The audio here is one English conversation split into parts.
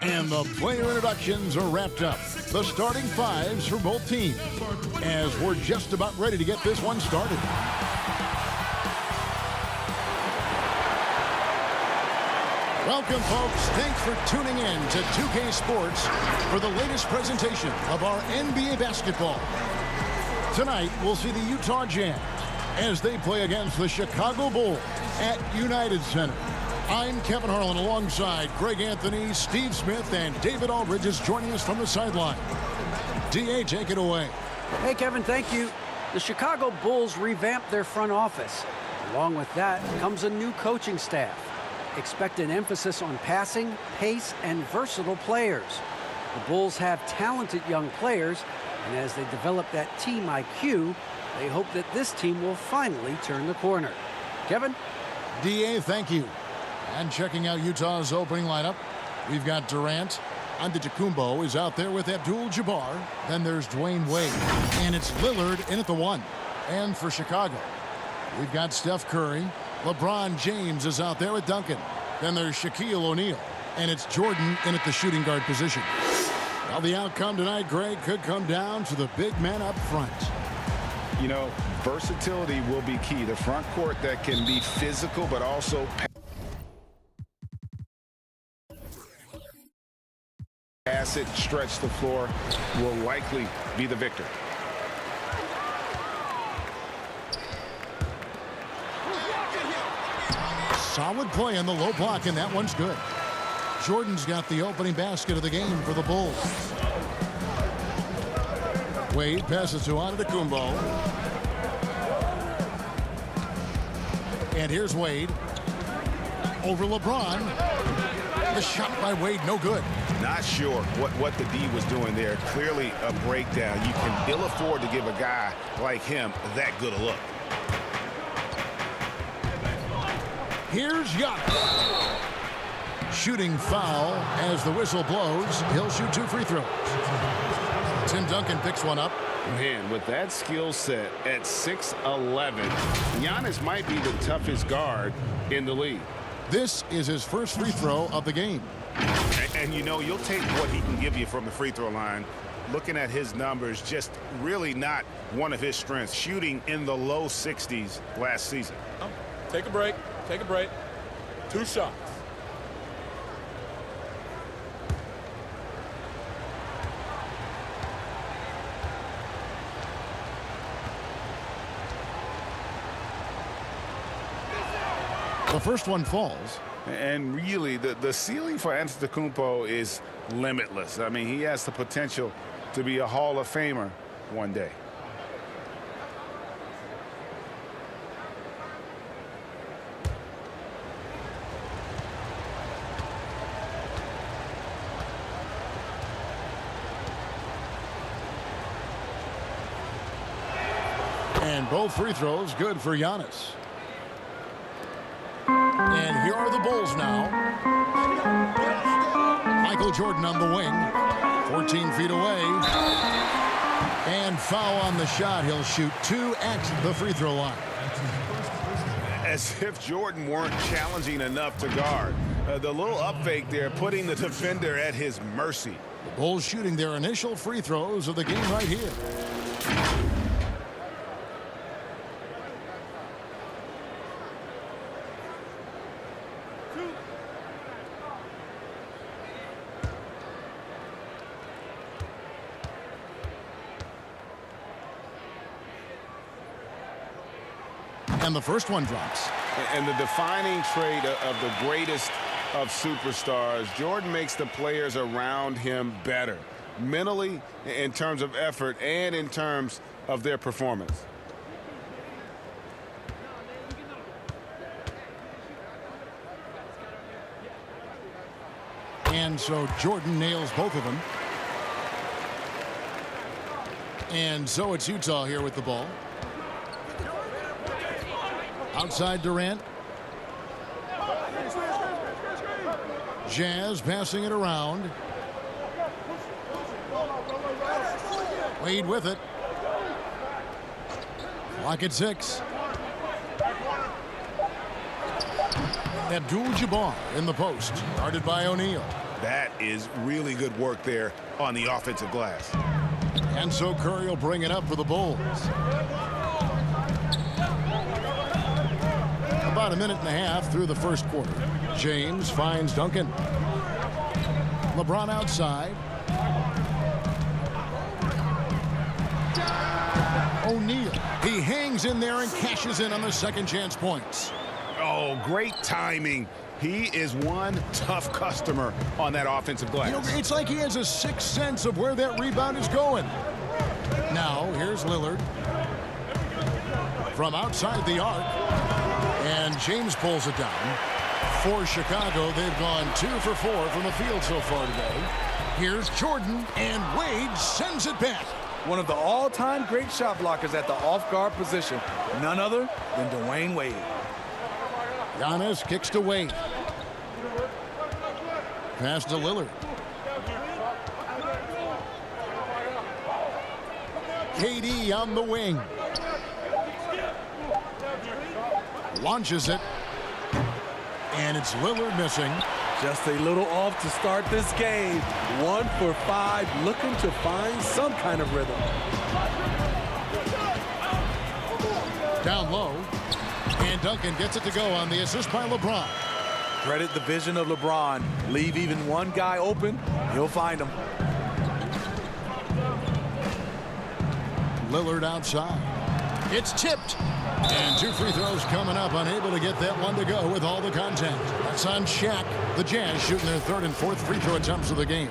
And the player introductions are wrapped up. The starting fives for both teams, as we're just about ready to get this one started. Welcome, folks. Thanks for tuning in to 2K Sports for the latest presentation of our NBA basketball. Tonight, we'll see the Utah Jazz as they play against the Chicago Bulls at United Center. I'm Kevin Harlan alongside Greg Anthony, Steve Smith, and David Aldridge is joining us from the sideline. D.A., take it away. Hey, Kevin, thank you. The Chicago Bulls revamped their front office. Along with that comes a new coaching staff. Expect an emphasis on passing, pace, and versatile players. The Bulls have talented young players, and as they develop that team IQ, they hope that this team will finally turn the corner. Kevin? D.A., thank you. And checking out Utah's opening lineup, we've got Durant. Antetokounmpo is out there with Abdul-Jabbar. Then there's Dwayne Wade. And it's Lillard in at the 1. And for Chicago, we've got Steph Curry. LeBron James is out there with Duncan. Then there's Shaquille O'Neal. And it's Jordan in at the shooting guard position. Well, the outcome tonight, Greg, could come down to the big man up front. You know, versatility will be key. The front court that can be physical but also pass it, stretch the floor, will likely be the victor. Solid play on the low block, and that one's good. Jordan's got the opening basket of the game for the Bulls. Wade passes to Antetokounmpo. And here's Wade. Over LeBron. The shot by Wade, no good. Not sure what the D was doing there. Clearly a breakdown. You can ill afford to give a guy like him that good a look. Here's Giannis. Shooting foul as the whistle blows. He'll shoot 2 free throws. Tim Duncan picks one up. Man, with that skill set at 6'11", Giannis might be the toughest guard in the league. This is his first free throw of the game. And you know, you'll take what he can give you from the free throw line. Looking at his numbers, just really not one of his strengths. Shooting in the low 60s last season. Take a break. Take a break. 2 shots. The first one falls. And really, the ceiling for Antetokounmpo is limitless. I mean, he has the potential to be a Hall of Famer one day. And both free throws good for Giannis. And here are the Bulls now. Michael Jordan on the wing. 14 feet away. And foul on the shot. He'll shoot 2 at the free throw line. As if Jordan weren't challenging enough to guard. The little up fake there, putting the defender at his mercy. The Bulls shooting their initial free throws of the game right here. And the first one drops. And the defining trait of the greatest of superstars, Jordan makes the players around him better. Mentally, in terms of effort, and in terms of their performance. And so Jordan nails both of them. And so it's Utah here with the ball. Outside Durant. Jazz passing it around. Wade with it. Clock at 6. Abdul-Jabbar in the post. Guarded by O'Neal. That is really good work there on the offensive glass. And so Curry will bring it up for the Bulls. About a minute and a half through the first quarter. James finds Duncan. LeBron outside. O'Neal. He hangs in there and cashes in on the second chance points. Oh, great timing. He is one tough customer on that offensive glass. You know, it's like he has a sixth sense of where that rebound is going. Now, here's Lillard. From outside the arc. And James pulls it down. For Chicago, they've gone 2 for 4 from the field so far today. Here's Jordan, and Wade sends it back. One of the all-time great shot blockers at the off-guard position. None other than Dwayne Wade. Giannis kicks to Wade. Pass to Lillard. KD on the wing. Launches it. And it's Lillard missing. Just a little off to start this game. 1 for 5, looking to find some kind of rhythm. Down low. And Duncan gets it to go on the assist by LeBron. Credit the vision of LeBron. Leave even one guy open, he'll find him. Lillard outside. It's tipped. And 2 free throws coming up, unable to get that one to go with all the contact. That's on Shaq. The Jazz shooting their 3rd and 4th free throw attempts of the game.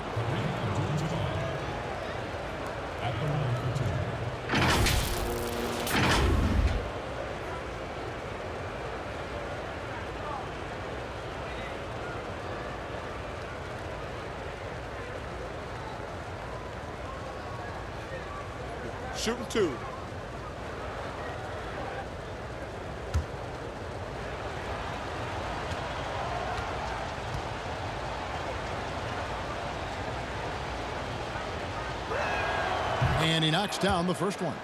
Shooting 2. And he knocks down the first one.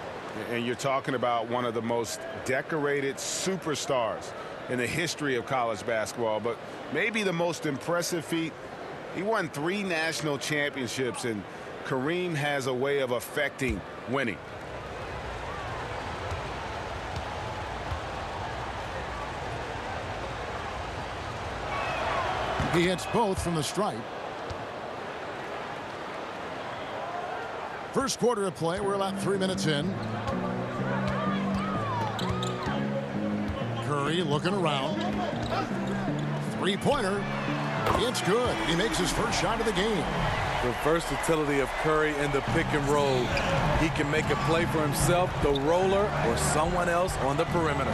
And you're talking about one of the most decorated superstars in the history of college basketball, but maybe the most impressive feat. He won 3 national championships, and Kareem has a way of affecting winning. He hits both from the stripe. First quarter of play, we're about 3 minutes in. Curry looking around. Three-pointer. It's good. He makes his first shot of the game. The versatility of Curry in the pick and roll. He can make a play for himself, the roller, or someone else on the perimeter.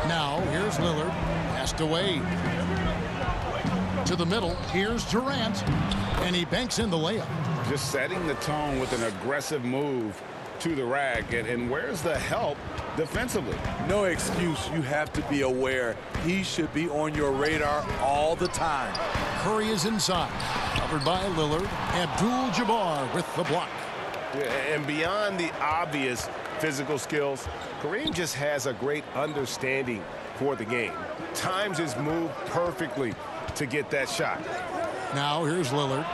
Now, here's Lillard. Pass to Wade. To the middle. Here's Durant. And he banks in the layup. Just setting the tone with an aggressive move to the rack. And where's the help defensively? No excuse. You have to be aware. He should be on your radar all the time. Curry is inside. Covered by Lillard. Abdul-Jabbar with the block. And beyond the obvious physical skills, Kareem just has a great understanding for the game. Times his move perfectly to get that shot. Now here's Lillard.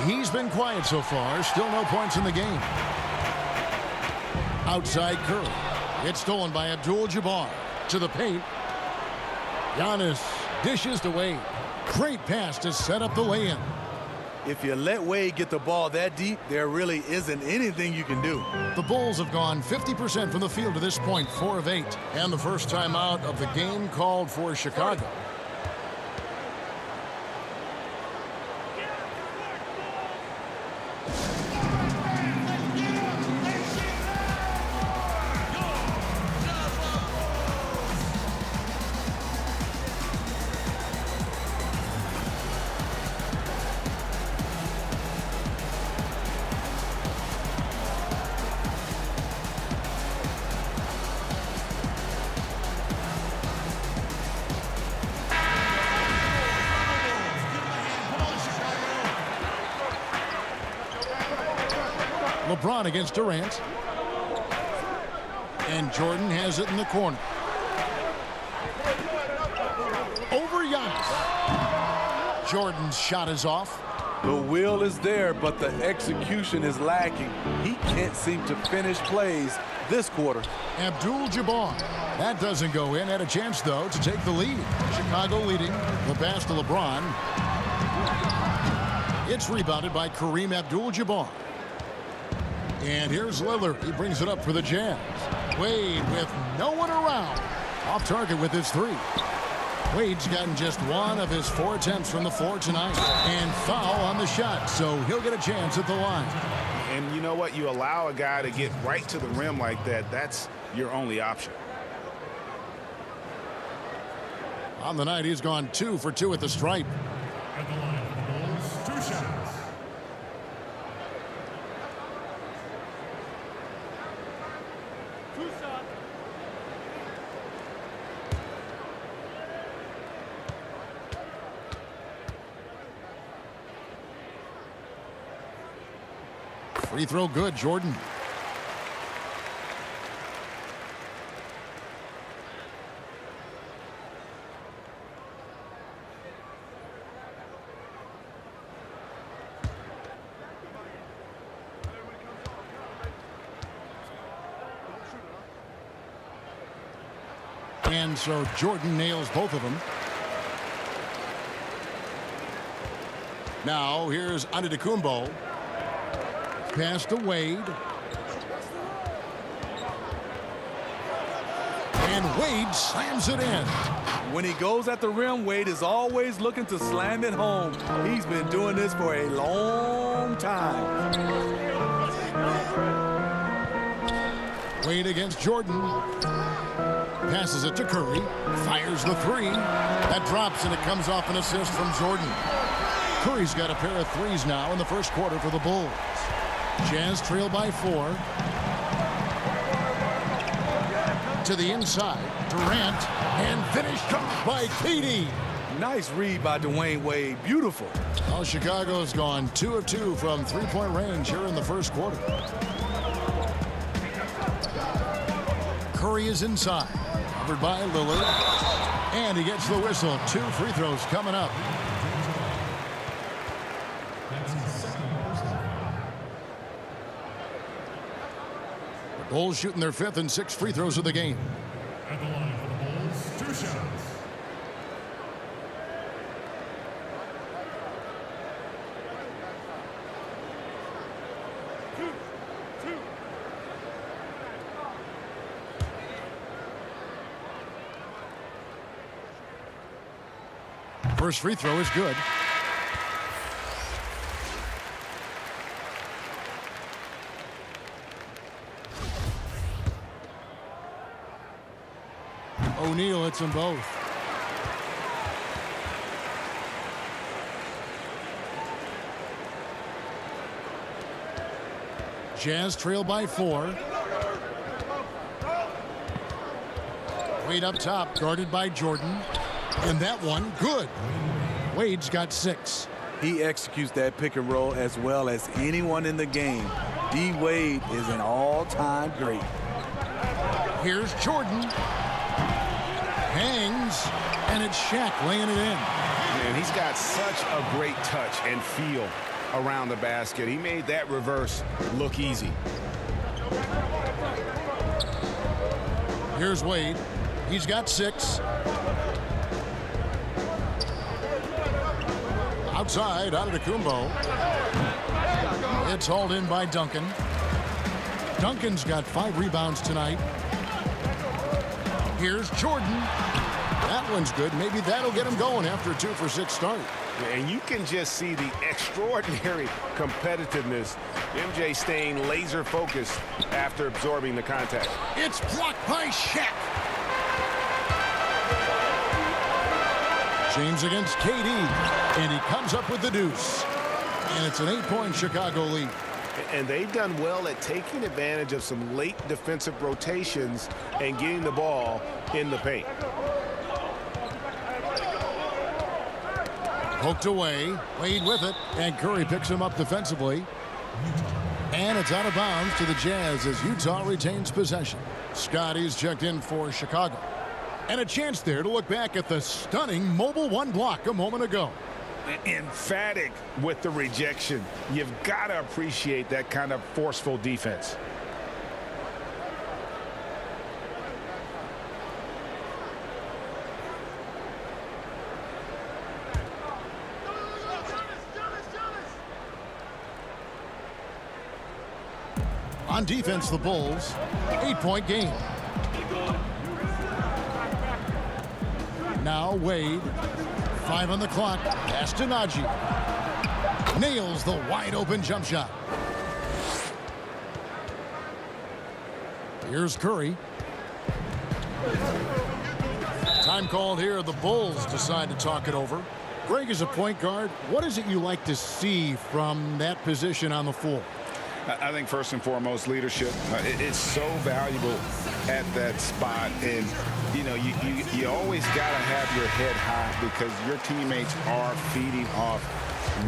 He's been quiet so far. Still no points in the game. Outside Curry. It's stolen by Abdul-Jabbar. To the paint. Giannis dishes to Wade. Great pass to set up the lay-in. If you let Wade get the ball that deep, there really isn't anything you can do. The Bulls have gone 50% from the field to this point, 4 of 8. And the first time out of the game called for Chicago. LeBron against Durant. And Jordan has it in the corner. Over Giannis. Jordan's shot is off. The will is there, but the execution is lacking. He can't seem to finish plays this quarter. Abdul-Jabbar. That doesn't go in. Had a chance, though, to take the lead. Chicago leading. The pass to LeBron. It's rebounded by Kareem Abdul-Jabbar. And here's Lillard. He brings it up for the Jazz. Wade with no one around. Off target with his three. Wade's gotten just one of his 4 attempts from the floor tonight. And foul on the shot, so he'll get a chance at the line. And you know what? You allow a guy to get right to the rim like that, that's your only option. On the night, he's gone 2 for 2 at the stripe. At the line for the Bulls, 2 shots. Free throw good, Jordan. And so Jordan nails both of them. Now here's Antetokounmpo. Pass to Wade. And Wade slams it in. When he goes at the rim, Wade is always looking to slam it home. He's been doing this for a long time. Wade against Jordan. Passes it to Curry. Fires the three. That drops, and it comes off an assist from Jordan. Curry's got a pair of threes now in the first quarter for the Bulls. Jazz trail by 4. To the inside. Durant. And finished off by KD. Nice read by Dwayne Wade. Beautiful. Well, Chicago's gone 2 of 2 from three-point range here in the first quarter. Curry is inside. Covered by Lillard. And he gets the whistle. 2 free throws coming up. The Bulls shooting their 5th and 6th free throws of the game. At the line for the Bulls, 2 shots. First free throw is good. O'Neal hits them both. Jazz trail by 4. Wade up top, guarded by Jordan. And that one, good. Wade's got 6. He executes that pick and roll as well as anyone in the game. D. Wade is an all-time great. Here's Jordan. Hangs, and it's Shaq laying it in. Man, he's got such a great touch and feel around the basket. He made that reverse look easy. Here's Wade. He's got 6. Outside, Antetokounmpo. It's hauled in by Duncan. Duncan's got 5 rebounds tonight. Here's Jordan. That one's good. Maybe that'll get him going after a 2 for 6 start. And you can just see the extraordinary competitiveness. MJ staying laser focused after absorbing the contact. It's blocked by Shaq. James against KD, and he comes up with the deuce. And it's an 8-point Chicago lead. And they've done well at taking advantage of some late defensive rotations and getting the ball in the paint. Poked away, Wade with it, and Curry picks him up defensively. And it's out of bounds to the Jazz as Utah retains possession. Scotty's checked in for Chicago. And a chance there to look back at the stunning Mobile One block a moment ago. emphatic with the rejection. You've got to appreciate that kind of forceful defense. On defense, the Bulls, 8-point game. Now Wade, 5 on the clock, pass to Najee. Nails the wide open jump shot. Here's Curry. Time called here. The Bulls decide to talk it over. Greg, as a point guard, what is it you like to see from that position on the floor? I think first and foremost, leadership. It's so valuable at that spot. And, you know, you always got to have your head high because your teammates are feeding off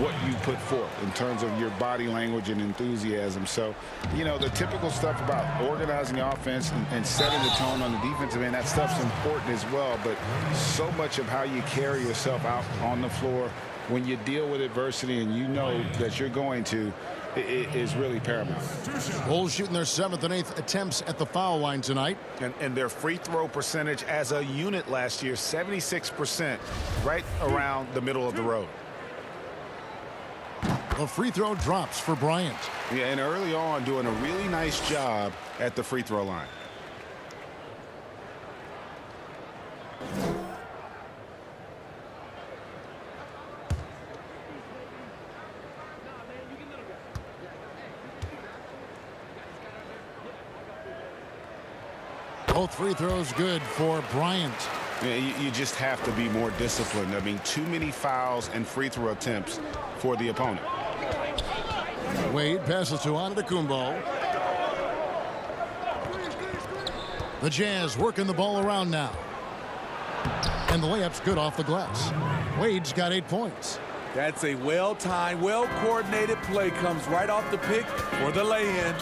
what you put forth in terms of your body language and enthusiasm. So, you know, the typical stuff about organizing the offense and setting the tone on the defensive end, that stuff's important as well. But so much of how you carry yourself out on the floor when you deal with adversity and you know that you're going to, it is really paramount. Bulls shooting their 7th and 8th attempts at the foul line tonight. And their free throw percentage as a unit last year, 76%, right around the middle of the road. The free throw drops for Bryant. Yeah, and early on doing a really nice job at the free throw line. Both free throws good for Bryant. Yeah, you just have to be more disciplined. I mean, too many fouls and free throw attempts for the opponent. Wade passes to Antetokounmpo. The Jazz working the ball around now. And the layup's good off the glass. Wade's got 8 points. That's a well-timed, well-coordinated play. Comes right off the pick for the lay-in.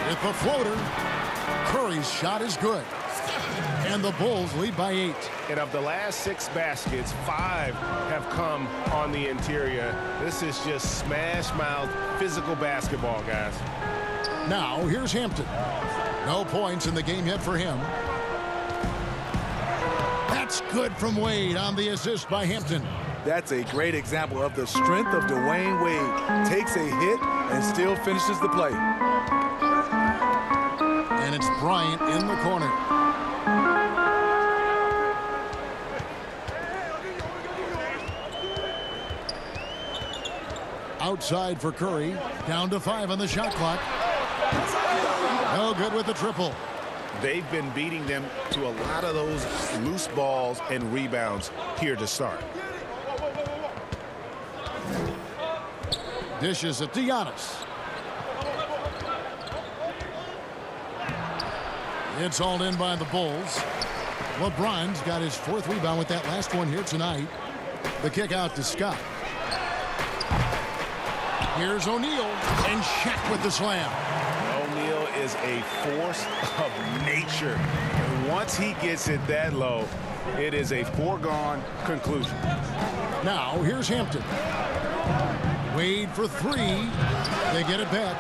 With the floater, Curry's shot is good. And the Bulls lead by 8. And of the last 6 baskets, 5 have come on the interior. This is just smash-mouth physical basketball, guys. Now, here's Hampton. No points in the game yet for him. That's good from Wade on the assist by Hampton. That's a great example of the strength of Dwayne Wade. Takes a hit and still finishes the play. And it's Bryant in the corner. Outside for Curry. Down to 5 on the shot clock. No good with the triple. They've been beating them to a lot of those loose balls and rebounds here to start. Dishes it to Giannis. It's hauled in by the Bulls. LeBron's got his 4th rebound with that last one here tonight. The kick out to Scott. Here's O'Neal and Shaq with the slam. O'Neal is a force of nature. And once he gets it that low, it is a foregone conclusion. Now here's Hampton. Wade for 3. They get it back.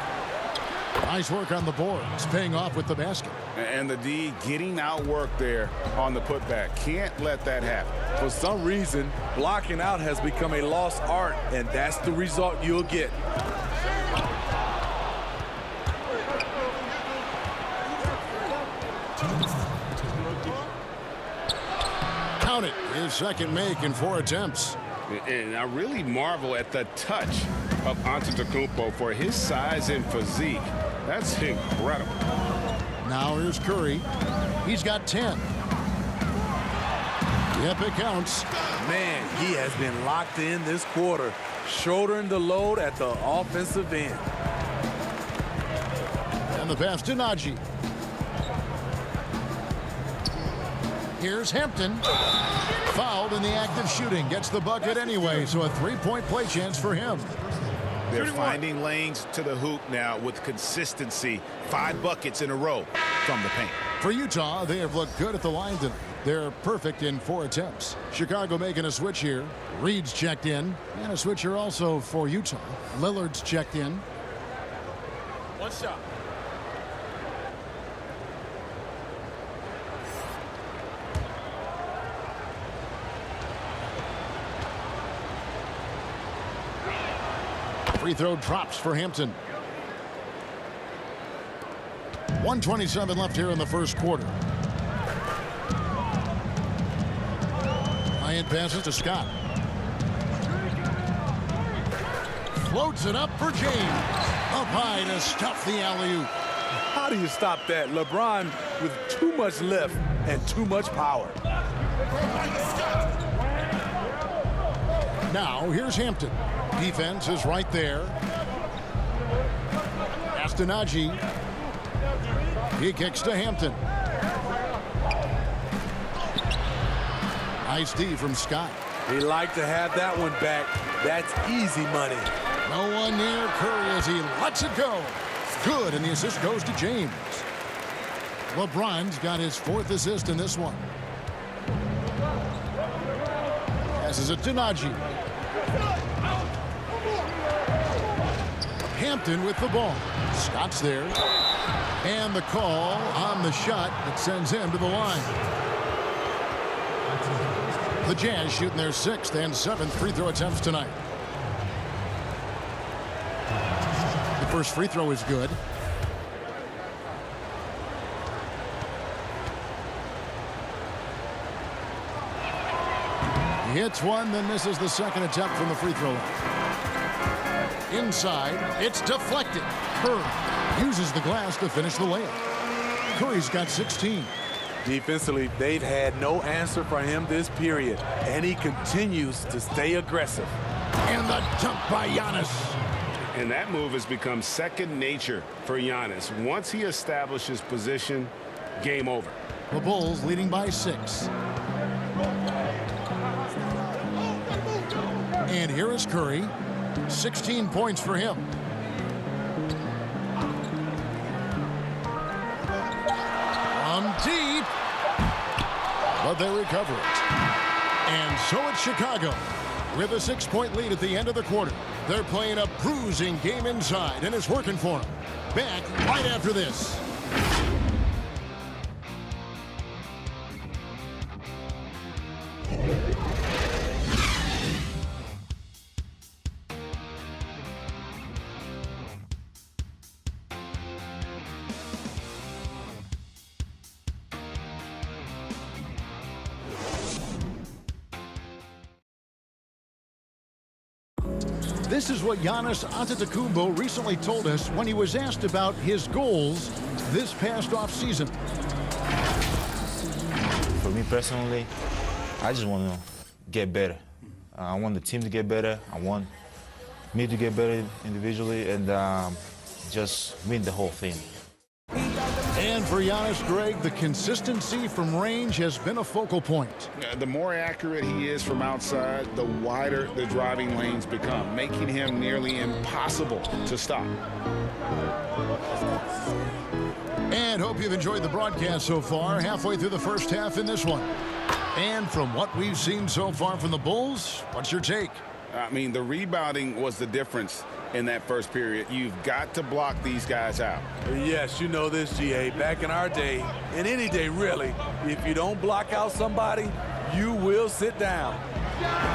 Nice work on the boards, paying off with the basket. And the D getting outworked there on the putback. Can't let that happen. For some reason, blocking out has become a lost art, and that's the result you'll get. Count it. His 2nd make in 4 attempts. And I really marvel at the touch of Antetokounmpo for his size and physique. That's incredible. Now here's Curry. He's got 10. Yep, it counts. Man, he has been locked in this quarter, shouldering the load at the offensive end. And the pass to Najee. Here's Hampton. Fouled in the act of shooting. Gets the bucket anyway, so a 3-point play chance for him. They're finding lanes to the hoop now with consistency. 5 buckets in a row. from the paint. For Utah, they have looked good at the line tonight. They're perfect in 4 attempts. Chicago making a switch here. Reed's checked in. And a switch here also for Utah. Lillard's checked in. One shot. Free throw drops for Hampton. 1:27 left here in the first quarter. Bryant passes to Scott. Floats it up for James. Up high to stuff the alley-oop. How do you stop that? LeBron with too much lift and too much power. Now here's Hampton. Defense is right there. Astonagi. He kicks to Hampton. Nice D from Scott. He liked to have that one back. That's easy money. No one near Curry as he lets it go. Good, and the assist goes to James. LeBron's got his 4th assist in this one. Passes it to Najee. Hampton with the ball. Scott's there. And the call on the shot that sends him to the line. The Jazz shooting their 6th and 7th free throw attempts tonight. The first free throw is good. He hits one, then misses the second attempt from the free throw line. Inside, it's deflected. Curry uses the glass to finish the layup. Curry's got 16. Defensively, they've had no answer for him this period, and he continues to stay aggressive. And the jump by Giannis. And that move has become second nature for Giannis. Once he establishes position, game over. The Bulls leading by 6. And here is Curry. 16 points for him. From deep. But they recover it. And so it's Chicago with a 6-point lead at the end of the quarter. They're playing a bruising game inside, and it's working for them. Back right after this. This is what Giannis Antetokounmpo recently told us when he was asked about his goals this past offseason. For me personally, I just want to get better. I want the team to get better. I want me to get better individually and just win the whole thing. And for Giannis, Greg, the consistency from range has been a focal point. The more accurate he is from outside, the wider the driving lanes become, making him nearly impossible to stop. And hope you've enjoyed the broadcast so far, halfway through the first half in this one. And from what we've seen so far from the Bulls, what's your take? I mean, the rebounding was the difference in that first period. You've got to block these guys out. Yes, you know this, GA. Back in our day, and any day really, if you don't block out somebody, you will sit down.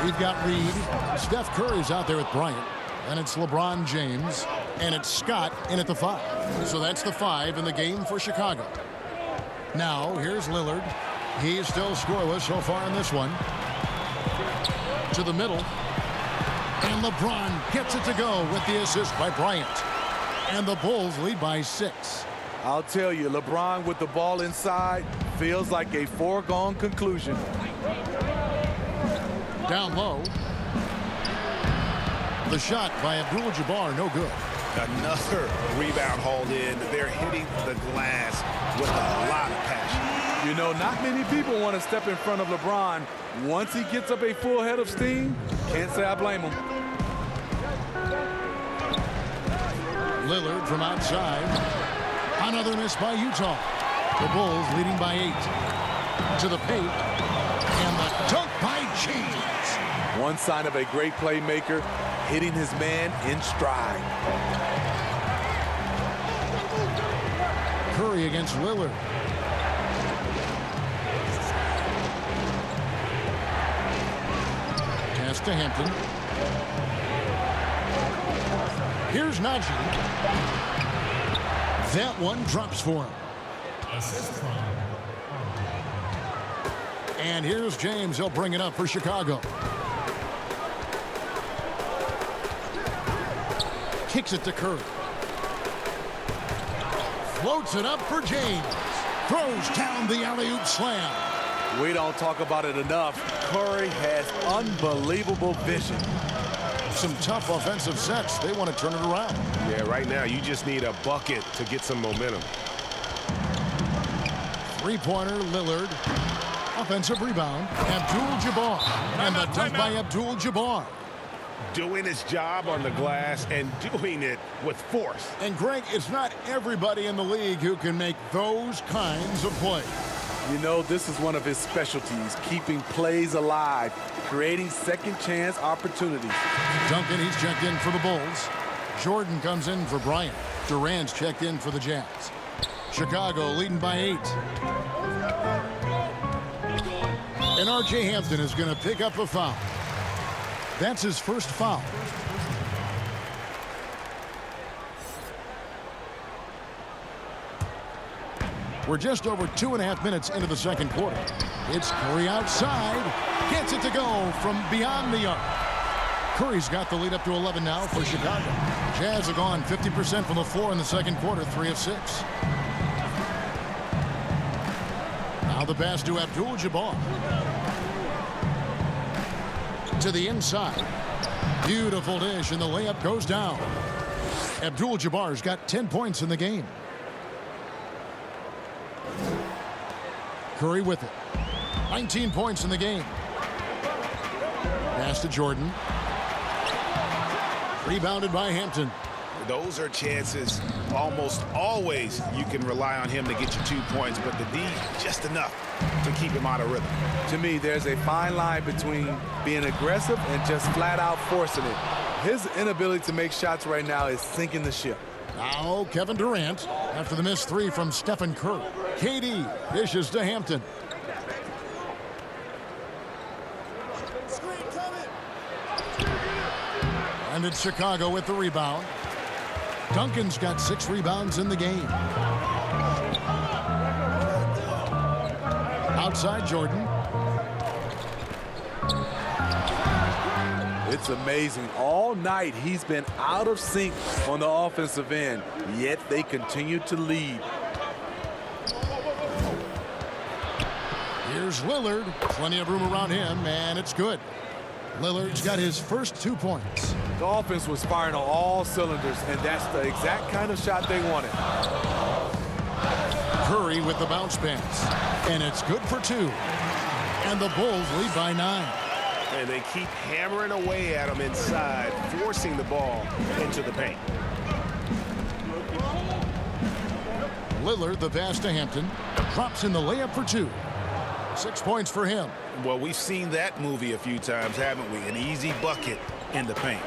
We've got Reed. Steph Curry's out there with Bryant. Then it's LeBron James. And it's Scott in at the 5. So that's the 5 in the game for Chicago. Now, here's Lillard. He's still scoreless so far in this one. To the middle. And LeBron gets it to go with the assist by Bryant. And the Bulls lead by 6. I'll tell you, LeBron with the ball inside feels like a foregone conclusion. Down low. The shot by Abdul-Jabbar, no good. Another rebound hauled in. They're hitting the glass with a lot of passion. You know, not many people want to step in front of LeBron. Once he gets up a full head of steam, can't say I blame him. Lillard from outside. Another miss by Utah. The Bulls leading by 8. To the paint. And the dunk by James. One sign of a great playmaker, hitting his man in stride. Curry against Lillard. Pass to Hampton. Here's Najee. That one drops for him. Assist from And here's James. He'll bring it up for Chicago. Kicks it to Curry. Floats it up for James. Throws down the alley-oop slam. We don't talk about it enough. Curry has unbelievable vision. Some tough offensive sets. They want to turn it around. Yeah, right now you just need a bucket to get some momentum. Three-pointer, Lillard. Offensive rebound, Abdul-Jabbar. And the dunk by Abdul-Jabbar. Doing his job on the glass and doing it with force. And Greg, it's not everybody in the league who can make those kinds of plays. You know, this is one of his specialties, keeping plays alive, creating second chance opportunities. Duncan, he's checked in for the Bulls. Jordan comes in for Bryant. Durant's checked in for the Jazz. Chicago leading by 8. And R.J. Hampton is going to pick up a foul. That's his first foul. We're just over 2.5 minutes into the second quarter. It's Curry outside. Gets it to go from beyond the arc. Curry's got the lead up to 11 now for Chicago. Jazz have gone 50% from the floor in the second quarter, 3 of 6. Now the pass to Abdul-Jabbar. To the inside. Beautiful dish, and the layup goes down. Abdul-Jabbar's got 10 points in the game. Curry with it. 19 points in the game. Pass to Jordan. Rebounded by Hampton. Those are chances almost always you can rely on him to get you 2 points, but the D, just enough to keep him out of rhythm. To me, there's a fine line between being aggressive and just flat out forcing it. His inability to make shots right now is sinking the ship. Now Kevin Durant after the missed 3 from Stephen Curry. KD dishes to Hampton. And it's Chicago with the rebound. Duncan's got 6 rebounds in the game. Outside Jordan. It's amazing. All night he's been out of sync on the offensive end, yet they continue to lead. Here's Lillard. Plenty of room around him, and it's good. Lillard's got his first 2 points. The offense was firing on all cylinders, and that's the exact kind of shot they wanted. Curry with the bounce pass, and it's good for 2. And the Bulls lead by 9. And they keep hammering away at him inside, forcing the ball into the paint. Lillard, the pass to Hampton, drops in the layup for 2. 6 points for him. Well, we've seen that movie a few times, haven't we? An easy bucket in the paint.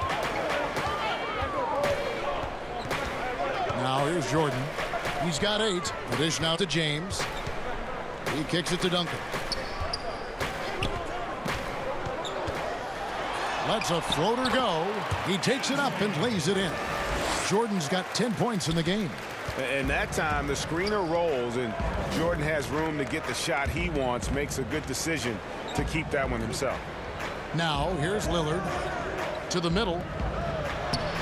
Now here's Jordan. He's got 8. The dish now to James. He kicks it to Duncan. Lets a floater go. He takes it up and lays it in. Jordan's got 10 points in the game. And that time, the screener rolls, and Jordan has room to get the shot he wants, makes a good decision to keep that one himself. Now, here's Lillard to the middle.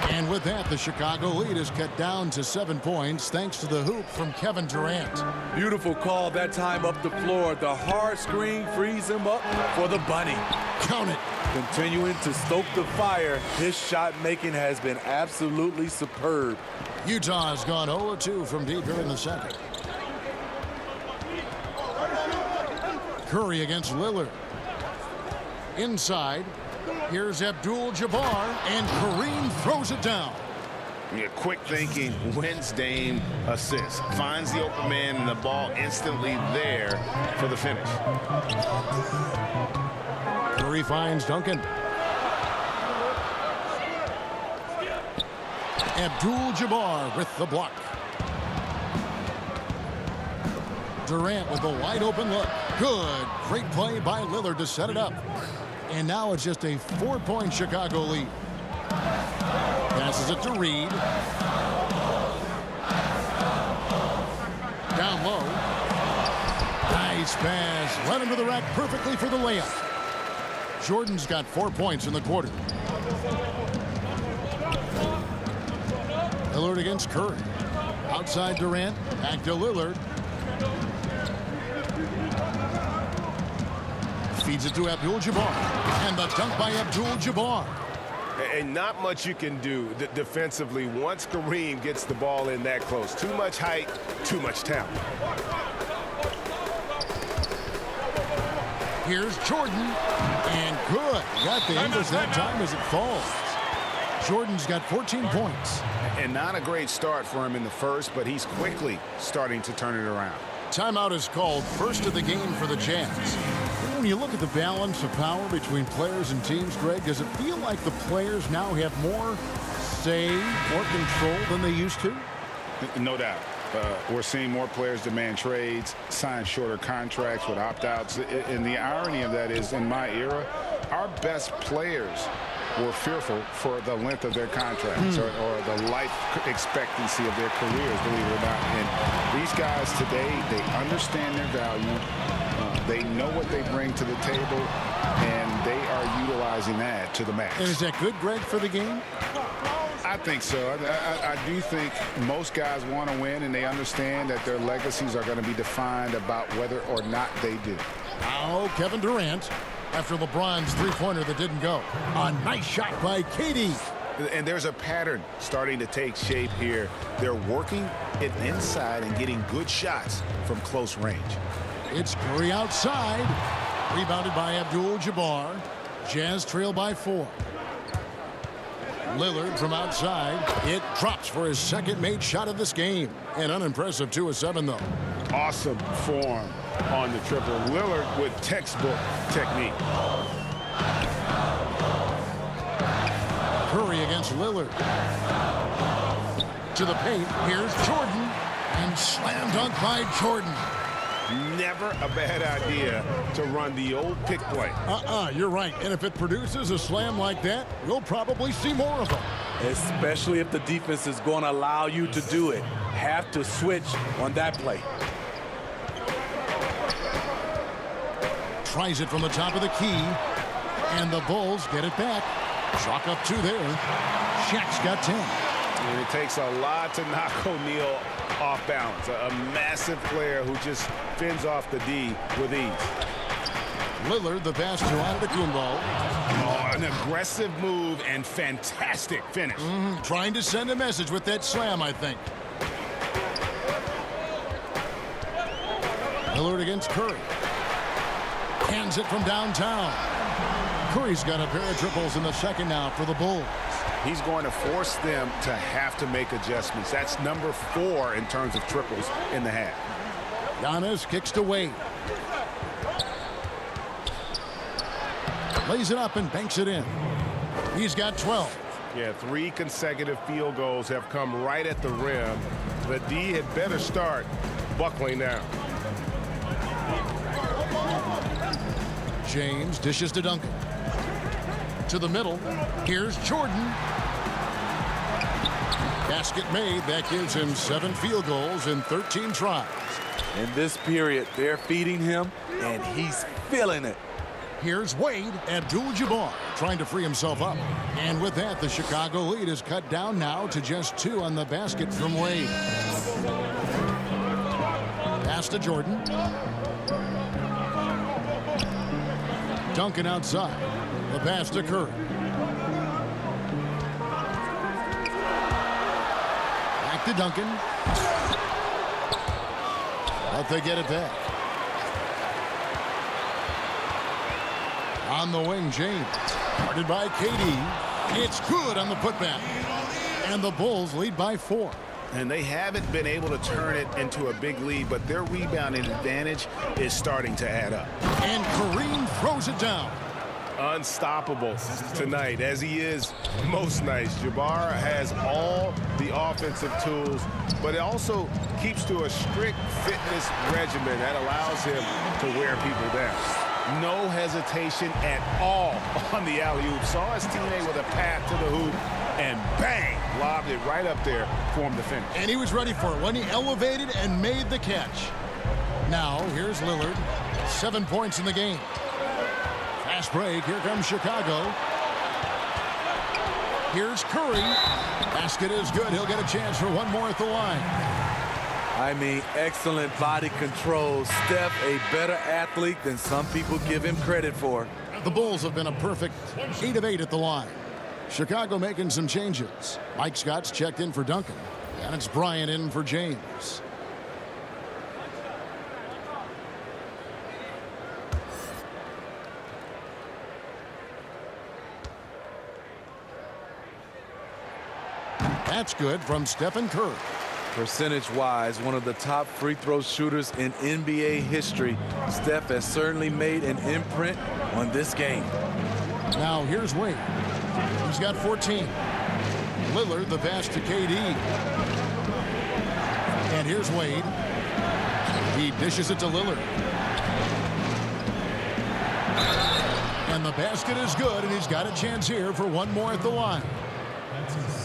And with that, the Chicago lead is cut down to 7 points thanks to the hoop from Kevin Durant. Beautiful call that time up the floor. The hard screen frees him up for the bunny. Count it. Continuing to stoke the fire, his shot making has been absolutely superb. Utah has gone 0-2 from deep here in the second. Curry against Lillard. Inside. Here's Abdul-Jabbar, and Kareem throws it down. Yeah, quick thinking wins Dame assists. Finds the open man and the ball instantly there for the finish. Curry finds Duncan. Abdul-Jabbar with the block. Durant with a wide open look. Good. Great play by Lillard to set it up. And now it's just a 4-point Chicago lead. Passes it to Reed. Down low. Nice pass. Led him to the rack perfectly for the layup. Jordan's got 4 points in the quarter. Lillard against Curry. Outside Durant. Back to Lillard. Feeds it to Abdul-Jabbar. And the dunk by Abdul-Jabbar. And not much you can do defensively once Kareem gets the ball in that close. Too much height, too much talent. Here's Jordan. And good. Got the English that time as it falls. Jordan's got 14 points. And not a great start for him in the first, but he's quickly starting to turn it around. Timeout is called, first of the game for the Jazz. When you look at the balance of power between players and teams, Greg, does it feel like the players now have more say, more control than they used to? No doubt. We're seeing more players demand trades, sign shorter contracts with opt-outs. And the irony of that is, in my era, our best players were fearful for the length of their contracts or the life expectancy of their careers, believe it or not. And these guys today, they understand their value. They know what they bring to the table, and they are utilizing that to the max. And is that good, Greg, for the game? I think so. I do think most guys want to win, and they understand that their legacies are going to be defined about whether or not they do. Now Kevin Durant after LeBron's three-pointer that didn't go. A nice shot by KD. And there's a pattern starting to take shape here. They're working it inside and getting good shots from close range. It's Curry outside. Rebounded by Abdul-Jabbar. Jazz trail by 4. Lillard from outside. It drops for his second made shot of this game. An unimpressive 2 of 7, though. Awesome form on the triple. Lillard with textbook technique. Curry against Lillard. To the paint. Here's Jordan. And slam dunk by Jordan. Never a bad idea to run the old pick play. You're right. And if it produces a slam like that, we'll probably see more of them. Especially if the defense is going to allow you to do it. Have to switch on that play. Tries it from the top of the key. And the Bulls get it back. Chalk up 2 there. Shaq's got 10. And it takes a lot to knock O'Neal off balance. A massive player who just fends off the D with ease. Lillard, the pass to Antetokounmpo. Oh, an aggressive move and fantastic finish. Trying to send a message with that slam, I think. Lillard against Curry. Hands it from downtown. Curry's got a pair of triples in the second now for the Bulls. He's going to force them to have to make adjustments. That's number 4 in terms of triples in the half. Giannis kicks to Wade. Lays it up and banks it in. He's got 12. Yeah, 3 consecutive field goals have come right at the rim. The D had better start buckling down. James dishes to Duncan. To the middle. Here's Jordan. Basket made. That gives him 7 field goals in 13 tries. In this period, they're feeding him, and he's feeling it. Here's Wade. Abdul-Jabbar trying to free himself up. And with that, the Chicago lead is cut down now to just 2 on the basket from Wade. Pass to Jordan. Duncan outside. The pass to Curry. Back to Duncan. But they get it back. On the wing, James. Guarded by KD. It's good on the putback. And the Bulls lead by 4. And they haven't been able to turn it into a big lead, but their rebounding advantage is starting to add up. And Kareem throws it down. Unstoppable tonight, as he is most nights. Jabbar has all the offensive tools, but it also keeps to a strict fitness regimen that allows him to wear people down. No hesitation at all on the alley-oop. Saw his teammate with a path to the hoop, and bang, lobbed it right up there for him to finish. And he was ready for it when he elevated and made the catch. Now, here's Lillard. 7 points in the game. Fast break. Here comes Chicago. Here's Curry. Basket is good. He'll get a chance for one more at the line. I mean, excellent body control. Steph, a better athlete than some people give him credit for. The Bulls have been a perfect 8 of 8 at the line. Chicago making some changes. Mike Scott's checked in for Duncan. And it's Bryant in for James. That's good from Stephen Curry. Percentage-wise, one of the top free throw shooters in NBA history. Steph has certainly made an imprint on this game. Now here's Wade. He's got 14. Lillard the pass to KD. And here's Wade. He dishes it to Lillard. And the basket is good, and he's got a chance here for one more at the line.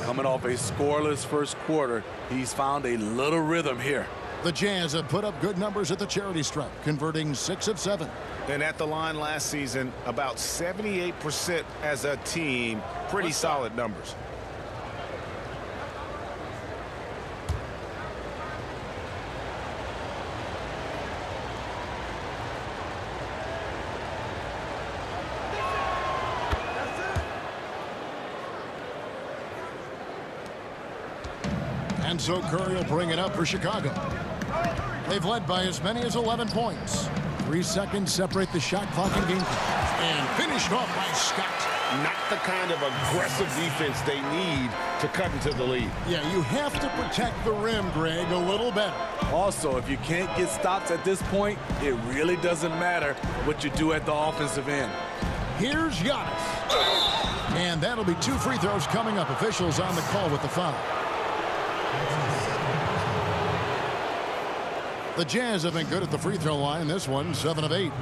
Coming off a scoreless first quarter, he's found a little rhythm here. The Jazz have put up good numbers at the charity stripe, converting 6 of 7. And at the line last season, about 78% as a team. Pretty solid numbers. And so Curry will bring it up for Chicago. They've led by as many as 11 points. 3 seconds separate the shot clock and game clock. And finished off by Scott. Not the kind of aggressive defense they need to cut into the lead. Yeah, you have to protect the rim, Greg, a little better. Also, if you can't get stops at this point, it really doesn't matter what you do at the offensive end. Here's Giannis. And that'll be 2 free throws coming up. Officials on the call with the foul. The Jazz have been good at the free throw line. This one, 7 of 8.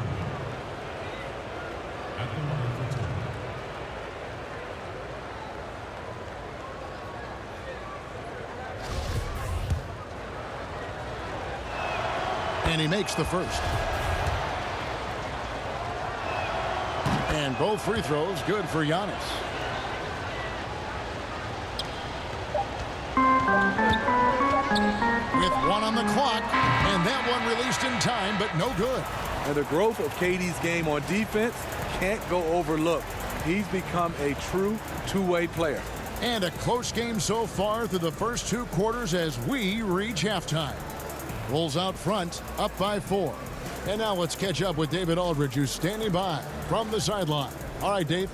And he makes the first. And both free throws good for Giannis. With 1 on the clock, and that one released in time, but no good. And the growth of KD's game on defense can't go overlooked. He's become a true two-way player. And a close game so far through the first 2 quarters as we reach halftime. Bulls out front, up by 4. And now let's catch up with David Aldridge, who's standing by from the sideline. All right, Dave.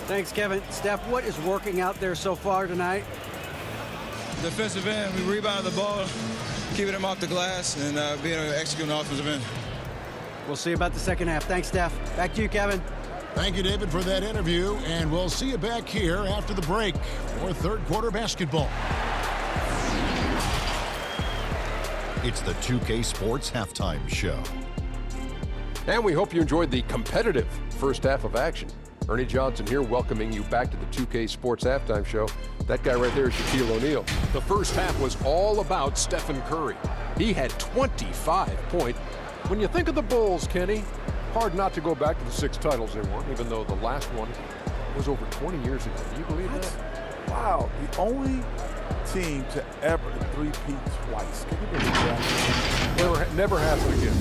Thanks, Kevin. Steph, what is working out there so far tonight? Defensive end, we rebound the ball, keeping them off the glass, and being able to execute on the offensive end. We'll see about the second half. Thanks, Steph. Back to you, Kevin. Thank you, David, for that interview, and we'll see you back here after the break for third quarter basketball. It's the 2K Sports Halftime Show. And we hope you enjoyed the competitive first half of action. Ernie Johnson here, welcoming you back to the 2K Sports Halftime Show. That guy right there is Shaquille O'Neal. The first half was all about Stephen Curry. He had 25 points. When you think of the Bulls, Kenny, hard not to go back to the 6 titles they won, even though the last one was over 20 years ago. Do you believe that? Wow, the only team to ever three-peat twice. Can you believe that? Never happen again.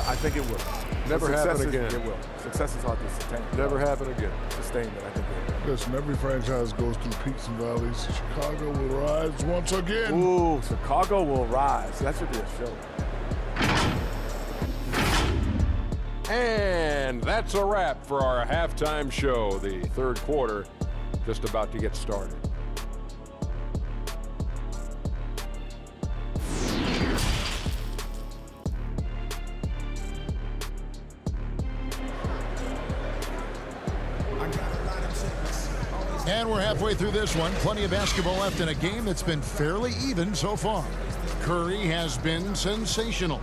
I think it will. Never happen again. It will. Success is hard to sustain. Never happen again. Sustain it, I think it will. Listen, every franchise goes through peaks and valleys. Chicago will rise once again. Ooh, Chicago will rise. That should be a show. And that's a wrap for our halftime show. The third quarter just about to get started. And we're halfway through this one. Plenty of basketball left in a game that's been fairly even so far. Curry has been sensational.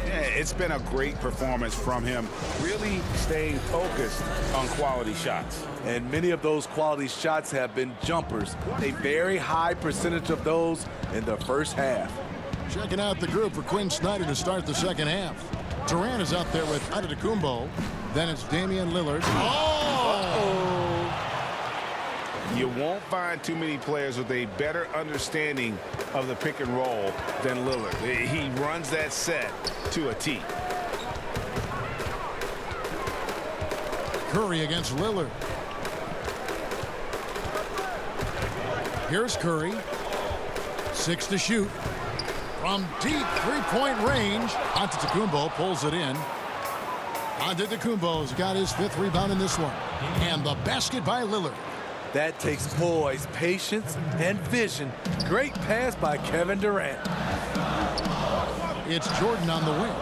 Yeah, it's been a great performance from him, really staying focused on quality shots. And many of those quality shots have been jumpers. A very high percentage of those in the first half. Checking out the group for Quinn Snyder to start the second half. Durant is out there with Antetokounmpo. Then it's Damian Lillard. You won't find too many players with a better understanding of the pick and roll than Lillard. He runs that set to a T. Curry against Lillard. Here's Curry. 6 to shoot. From deep three-point range, Antetokounmpo pulls it in. Antetokounmpo's got his 5th rebound in this one. And the basket by Lillard. That takes poise, patience, and vision. Great pass by Kevin Durant. It's Jordan on the wing.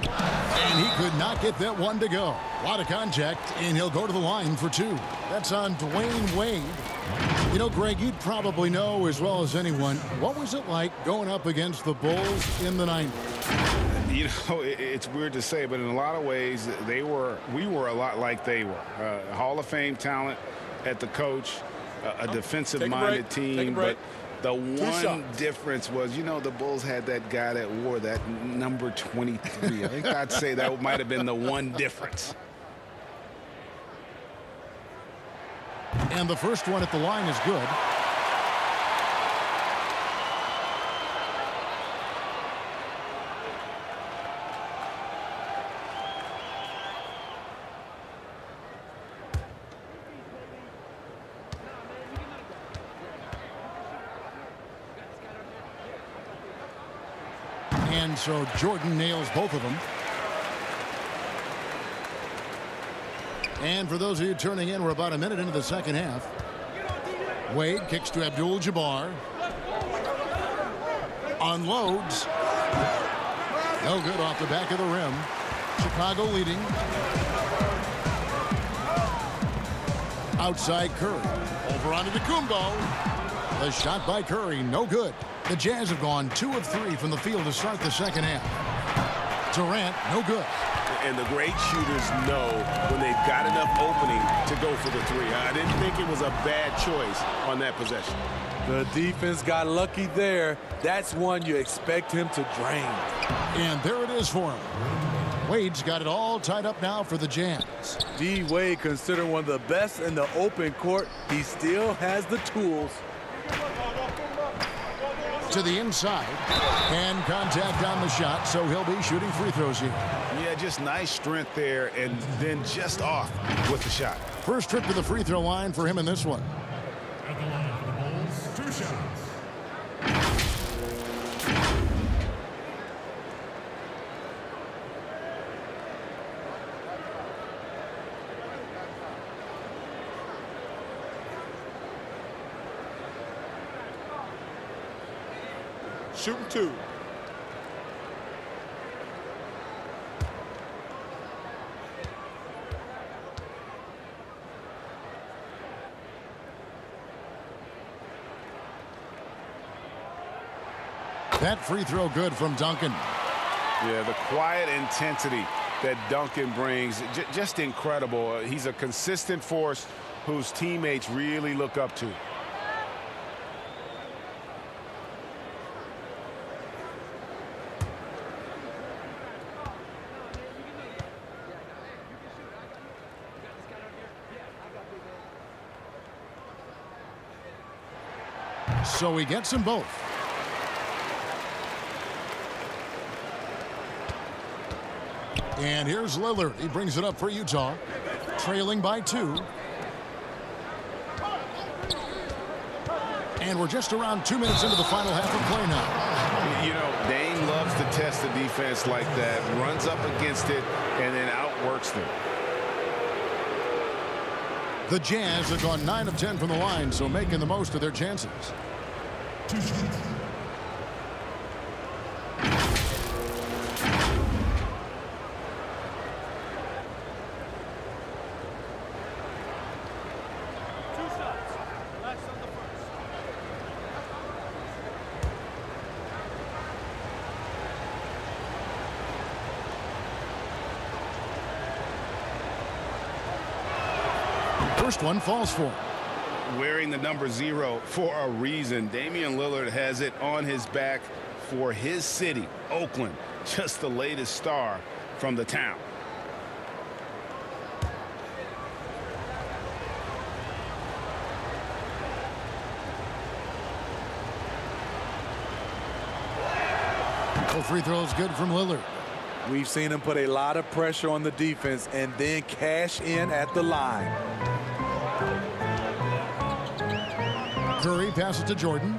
And he could not get that one to go. A lot of contact, and he'll go to the line for 2. That's on Dwayne Wade. You know, Greg, you'd probably know as well as anyone, what was it like going up against the Bulls in the 90s? You know, it's weird to say, but in a lot of ways, we were a lot like they were. Hall of Fame talent at the coach, a defensive-minded team, but the one difference was, you know, the Bulls had that guy that wore that number 23. I think I'd say that might have been the one difference. And the first one at the line is good. And so Jordan nails both of them. And for those of you turning in, we're about a minute into the second half. Wade kicks to Abdul-Jabbar. Unloads. No good off the back of the rim. Chicago leading. Outside Curry. Over onto Antetokounmpo. The shot by Curry, no good. The Jazz have gone 2 of 3 from the field to start the second half. Durant, no good. And the great shooters know when they've got enough opening to go for the 3. I didn't think it was a bad choice on that possession. The defense got lucky there. That's one you expect him to drain. And there it is for him. Wade's got it all tied up now for the Jazz. D. Wade, considered one of the best in the open court, he still has the tools. To the inside, and contact on the shot, so he'll be shooting free throws here. Yeah, just nice strength there, and then just off with the shot. First trip to the free throw line for him in this one. At the line for the Bulls, 2 shots. Shooting 2. That free throw good from Duncan. Yeah, the quiet intensity that Duncan brings, just incredible. He's a consistent force whose teammates really look up to. So he gets them both. And here's Lillard. He brings it up for Utah. Trailing by 2. And we're just around 2 minutes into the final half of play now. You know, Dame loves to test the defense like that. Runs up against it and then outworks them. The Jazz have gone 9 of 10 from the line, so making the most of their chances. 2 shots. First one falls for. Wearing the number 0 for a reason. Damian Lillard has it on his back for his city, Oakland. Just the latest star from the town. Both free throws good from Lillard. We've seen him put a lot of pressure on the defense and then cash in at the line. Curry passes to Jordan.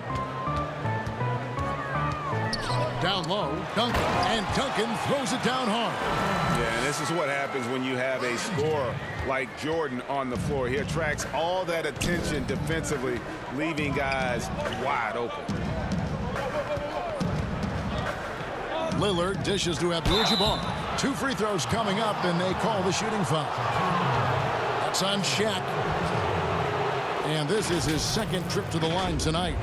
Down low, Duncan. And Duncan throws it down hard. Yeah, and this is what happens when you have a scorer like Jordan on the floor. He attracts all that attention defensively, leaving guys wide open. Lillard dishes to Abdul-Jabbar. 2 free throws coming up, and they call the shooting foul. That's on Shaq. And this is his second trip to the line tonight.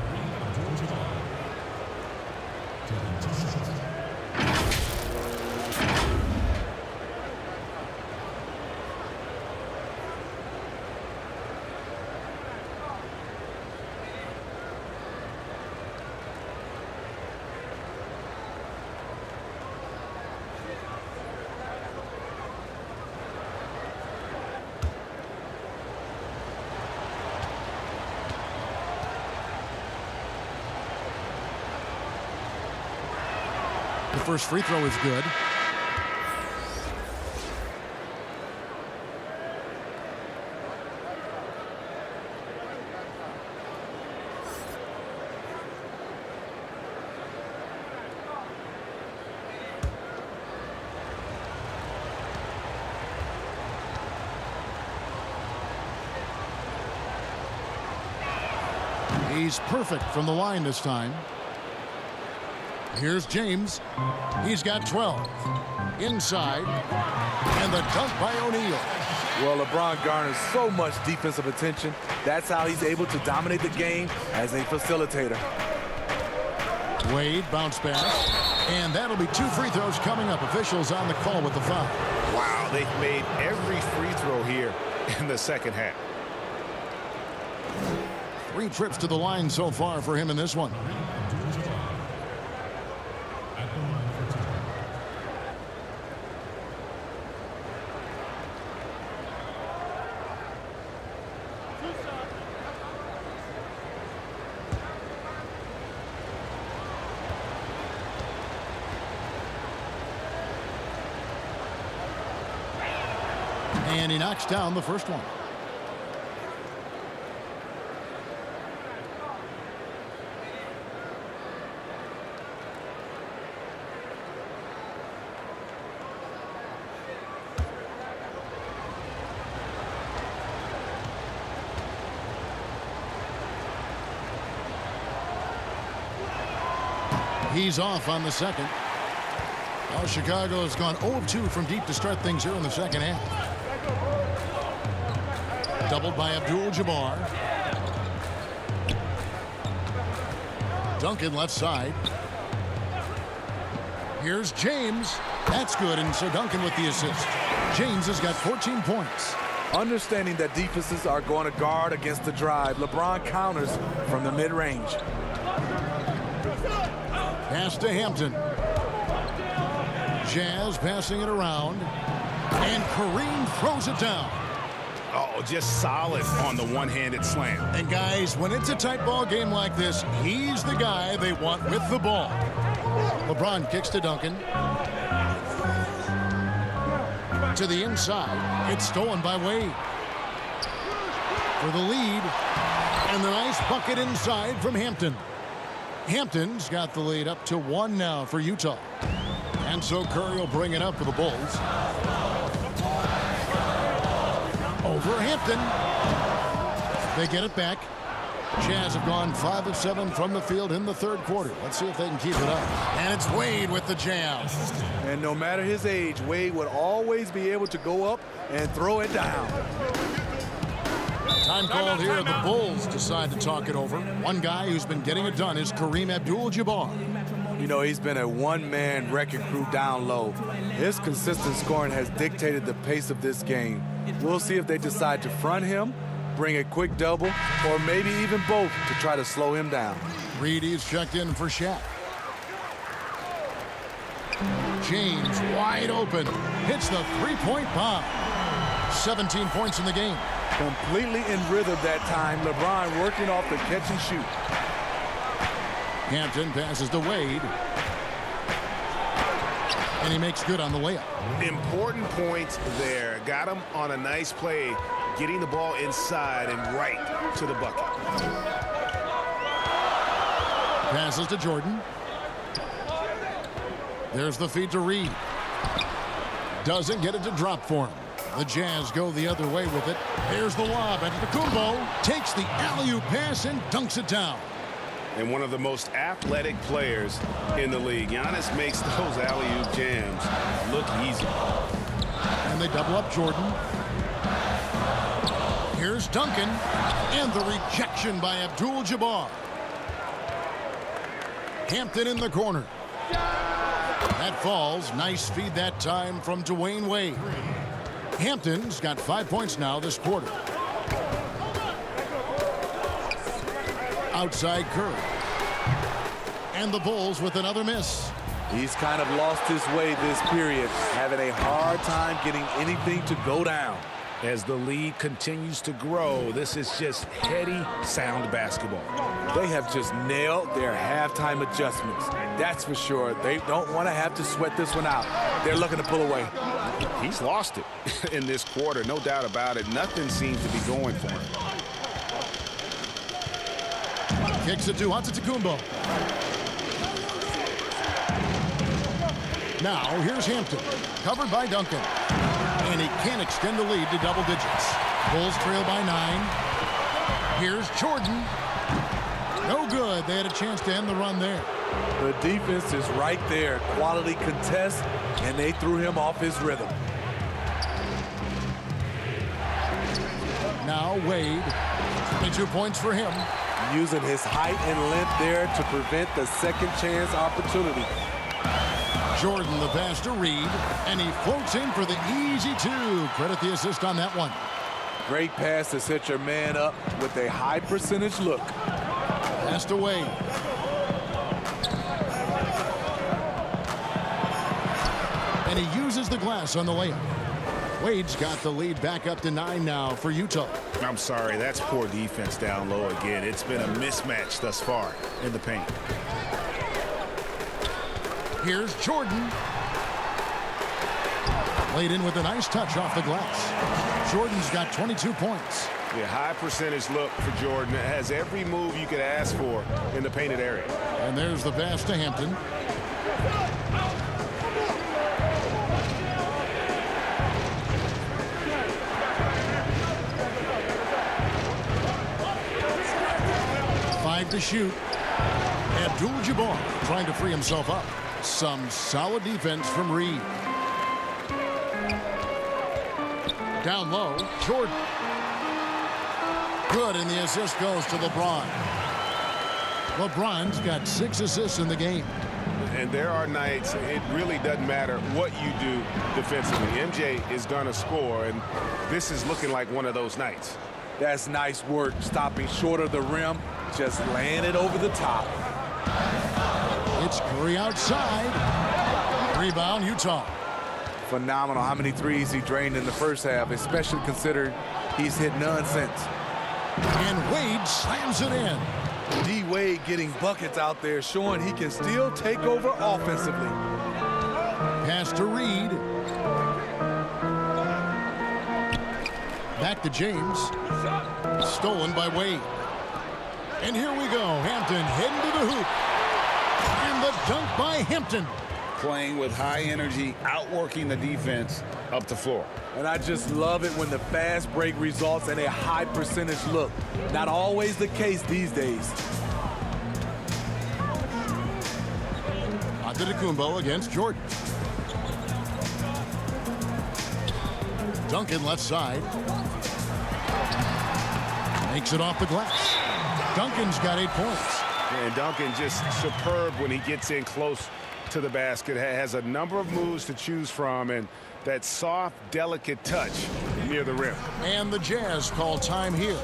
The first free throw is good. He's perfect from the line this time. Here's James. He's got 12. Inside. And the dunk by O'Neal. Well, LeBron garners so much defensive attention. That's how he's able to dominate the game as a facilitator. Wade bounce pass. And that'll be 2 free throws coming up. Officials on the call with the foul. Wow, they've made every free throw here in the second half. 3 trips to the line so far for him in this one. And he knocks down the first one. He's off on the second. Now Chicago has gone 0 of 2 from deep to start things here in the second half. Doubled by Abdul-Jabbar. Duncan left side. Here's James. That's good, and so Duncan with the assist. James has got 14 points. Understanding that defenses are going to guard against the drive, LeBron counters from the mid-range. Pass to Hampton. Jazz passing it around. And Kareem throws it down. Oh, just solid on the one-handed slam. And guys, when it's a tight ball game like this, he's the guy they want with the ball. LeBron kicks to Duncan. To the inside. It's stolen by Wade. For the lead. And the nice bucket inside from Hampton. Hampton's got the lead up to 1 now for Utah. And so Curry will bring it up for the Bulls. over Hampton. They get it back. Jazz have gone 5 of 7 from the field in the third quarter. Let's see if they can keep it up. And it's Wade with the jam. And no matter his age, Wade would always be able to go up and throw it down. Time called here. The Bulls decide to talk it over. One guy who's been getting it done is Kareem Abdul-Jabbar. You know, he's been a one-man wrecking crew down low. His consistent scoring has dictated the pace of this game. We'll see if they decide to front him, bring a quick double, or maybe even both to try to slow him down. Reedy's checked in for Shaq. James wide open. Hits the three-point bomb. 17 points in the game. Completely in rhythm that time. LeBron working off the catch and shoot. Hampton passes to Wade. And he makes good on the layup. Important points there. Got him on a nice play, getting the ball inside and right to the bucket. Passes to Jordan. There's the feed to Reed. Doesn't get it to drop for him. The Jazz go the other way with it. There's the lob. Antetokounmpo takes the alley-oop pass and dunks it down. And one of the most athletic players in the league. Giannis makes those alley-oop jams look easy. And they double up Jordan. Here's Duncan. And the rejection by Abdul-Jabbar. Hampton in the corner. That falls. Nice feed that time from Dwayne Wade. Hampton's got 5 points now this quarter. Outside Curry. And the Bulls with another miss. He's kind of lost his way this period, having a hard time getting anything to go down. As the lead continues to grow, this is just heady, sound basketball. They have just nailed their halftime adjustments. That's for sure. They don't want to have to sweat this one out. They're looking to pull away. He's lost it in this quarter, no doubt about it. Nothing seems to be going for him. Kicks it to Antetokounmpo. Now here's Hampton, covered by Duncan. And he can't extend the lead to double digits. Bulls trail by 9. Here's Jordan. No good. They had a chance to end the run there. The defense is right there. Quality contest, and they threw him off his rhythm. Now Wade. 22 points for him. Using his height and length there to prevent the second chance opportunity. Jordan the pass to Reed, and he floats in for the easy 2. Credit the assist on that one. Great pass to set your man up with a high percentage look. Pass to Wade. And he uses the glass on the layup. Wade's got the lead back up to 9 now for Utah. I'm sorry, that's poor defense down low again. It's been a mismatch thus far in the paint. Here's Jordan. Laid in with a nice touch off the glass. Jordan's got 22 points. Yeah, high percentage look for Jordan. It has every move you could ask for in the painted area. And there's the pass to Hampton. To shoot. Abdul-Jabbar trying to free himself up. Some solid defense from Reed. Down low, Jordan. Good, and the assist goes to LeBron. LeBron's got 6 assists in the game. And there are nights it really doesn't matter what you do defensively. MJ is going to score, and this is looking like one of those nights. That's nice work, stopping short of the rim, just laying it over the top. It's Curry outside. Rebound, Utah. Phenomenal how many threes he drained in the first half, especially considering he's hit none since. And Wade slams it in. D-Wade getting buckets out there, showing he can still take over offensively. Pass to Reed. Back to James. Stolen by Wade. And here we go. Hampton heading to the hoop. And the dunk by Hampton. playing with high energy, outworking the defense up the floor. And I just love it when the fast break results in a high percentage look. Not always the case these days. Antetokounmpo against Jordan. Duncan left side. Makes it off the glass. Duncan's got 8 points. And Duncan just superb when he gets in close to the basket. Has a number of moves to choose from, and that soft, delicate touch near the rim. And the Jazz call time here.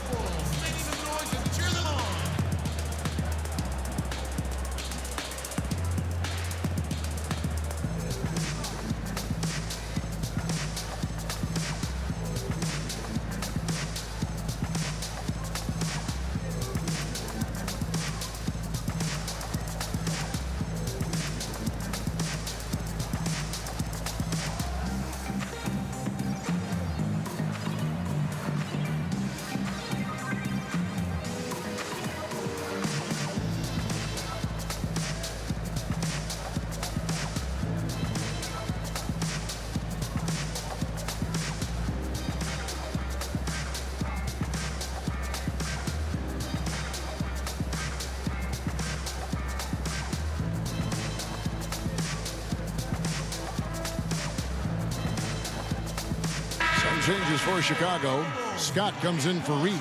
Changes for Chicago. Scott comes in for Reed.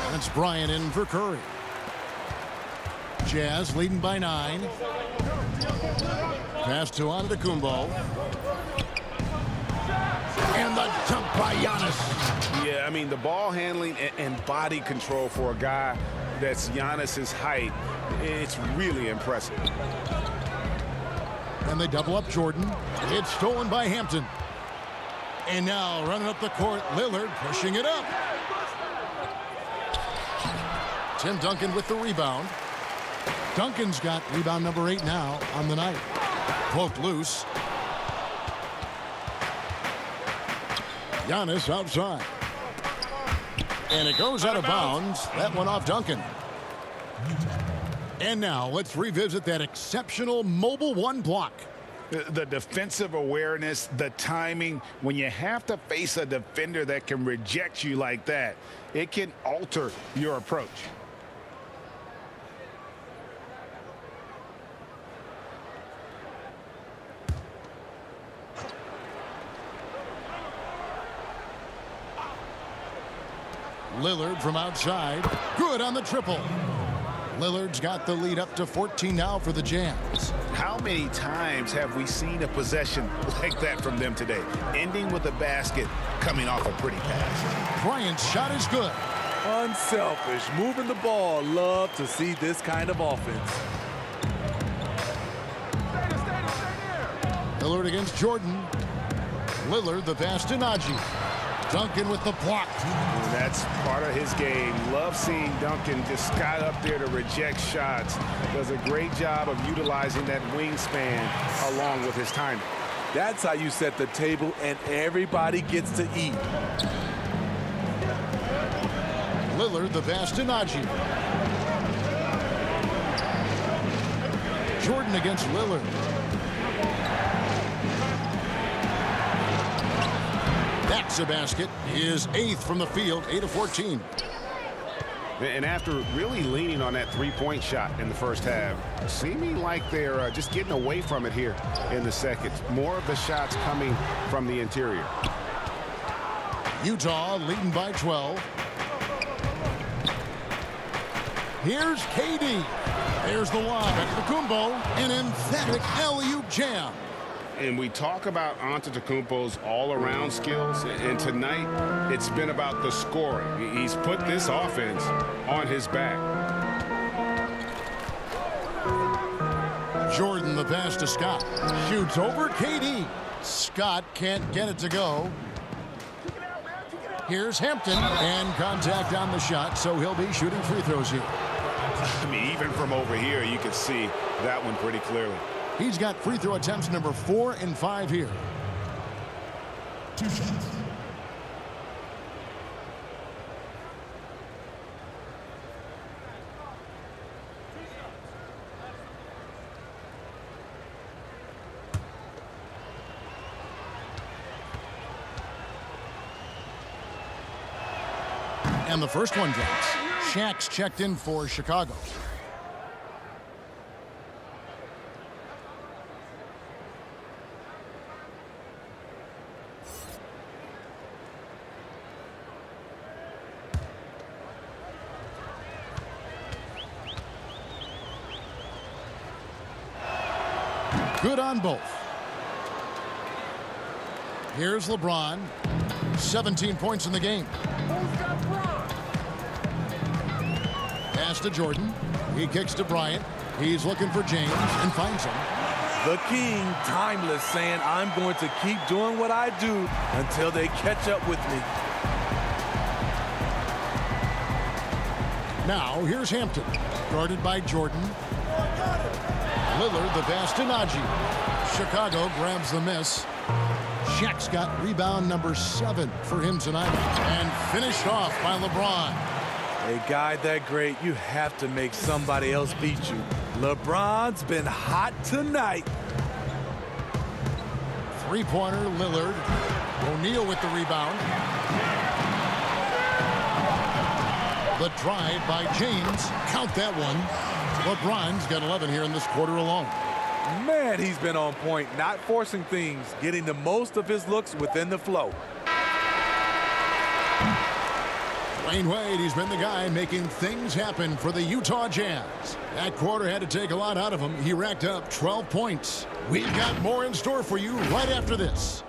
And it's Bryant in for Curry. Jazz leading by 9. Pass to Antetokounmpo. And the dunk by Giannis. Yeah, I mean, the ball handling and body control for a guy that's Giannis's height, it's really impressive. And they double up Jordan. It's stolen by Hampton. And now running up the court, Lillard pushing it up. Tim Duncan with the rebound. Duncan's got rebound number 8 now on the night. Poked loose. Giannis outside. And it goes out of bounds. That one off Duncan. And now let's revisit that exceptional mobile 1 block. The defensive awareness, the timing, when you have to face a defender that can reject you like that, it can alter your approach. Lillard from outside. Good on the triple. Lillard's got the lead up to 14 now for the Jazz. How many times have we seen a possession like that from them today? Ending with a basket, coming off a pretty pass. Bryant's shot is good. Unselfish, moving the ball. Love to see this kind of offense. Lillard against Jordan. Lillard the pass to Najee. Duncan with the block. And that's part of his game. Love seeing Duncan just sky up there to reject shots. Does a great job of utilizing that wingspan along with his timing. That's how you set the table and everybody gets to eat. Lillard the pass to Najee. Jordan against Lillard. That's a basket. His 8th from the field, 8 of 14. And after really leaning on that three-point shot in the first half, seeming like they're just getting away from it here in the second. More of the shots coming from the interior. Utah leading by 12. Here's KD. There's the lob at Antetokounmpo. An emphatic alley-oop jam. And we talk about Antetokounmpo's all-around skills, and tonight it's been about the scoring. He's put this offense on his back. Jordan the pass to Scott. Shoots over KD. Scott can't get it to go. Here's Hampton, and contact on the shot, so he'll be shooting free throws here. I mean, even from over here, you can see that one pretty clearly. He's got free throw attempts number 4 and 5 here. 2 shots. And the first one drops. Shaq's checked in for Chicago. Good on both. Here's LeBron. 17 points in the game. Pass to Jordan. He kicks to Bryant. He's looking for James and finds him. The king, timeless, saying, I'm going to keep doing what I do until they catch up with me. Now, here's Hampton. Guarded by Jordan. Lillard, the pass to Najee. Chicago grabs the miss. Shaq's got rebound number 7 for him tonight. And finished off by LeBron. A guy that great, you have to make somebody else beat you. LeBron's been hot tonight. Three-pointer, Lillard. O'Neal with the rebound. The drive by James. Count that one. LeBron's got 11 here in this quarter alone. Man, he's been on point, not forcing things, getting the most of his looks within the flow. Dwayne Wade, he's been the guy making things happen for the Utah Jazz. That quarter had to take a lot out of him. He racked up 12 points. We've got more in store for you right after this.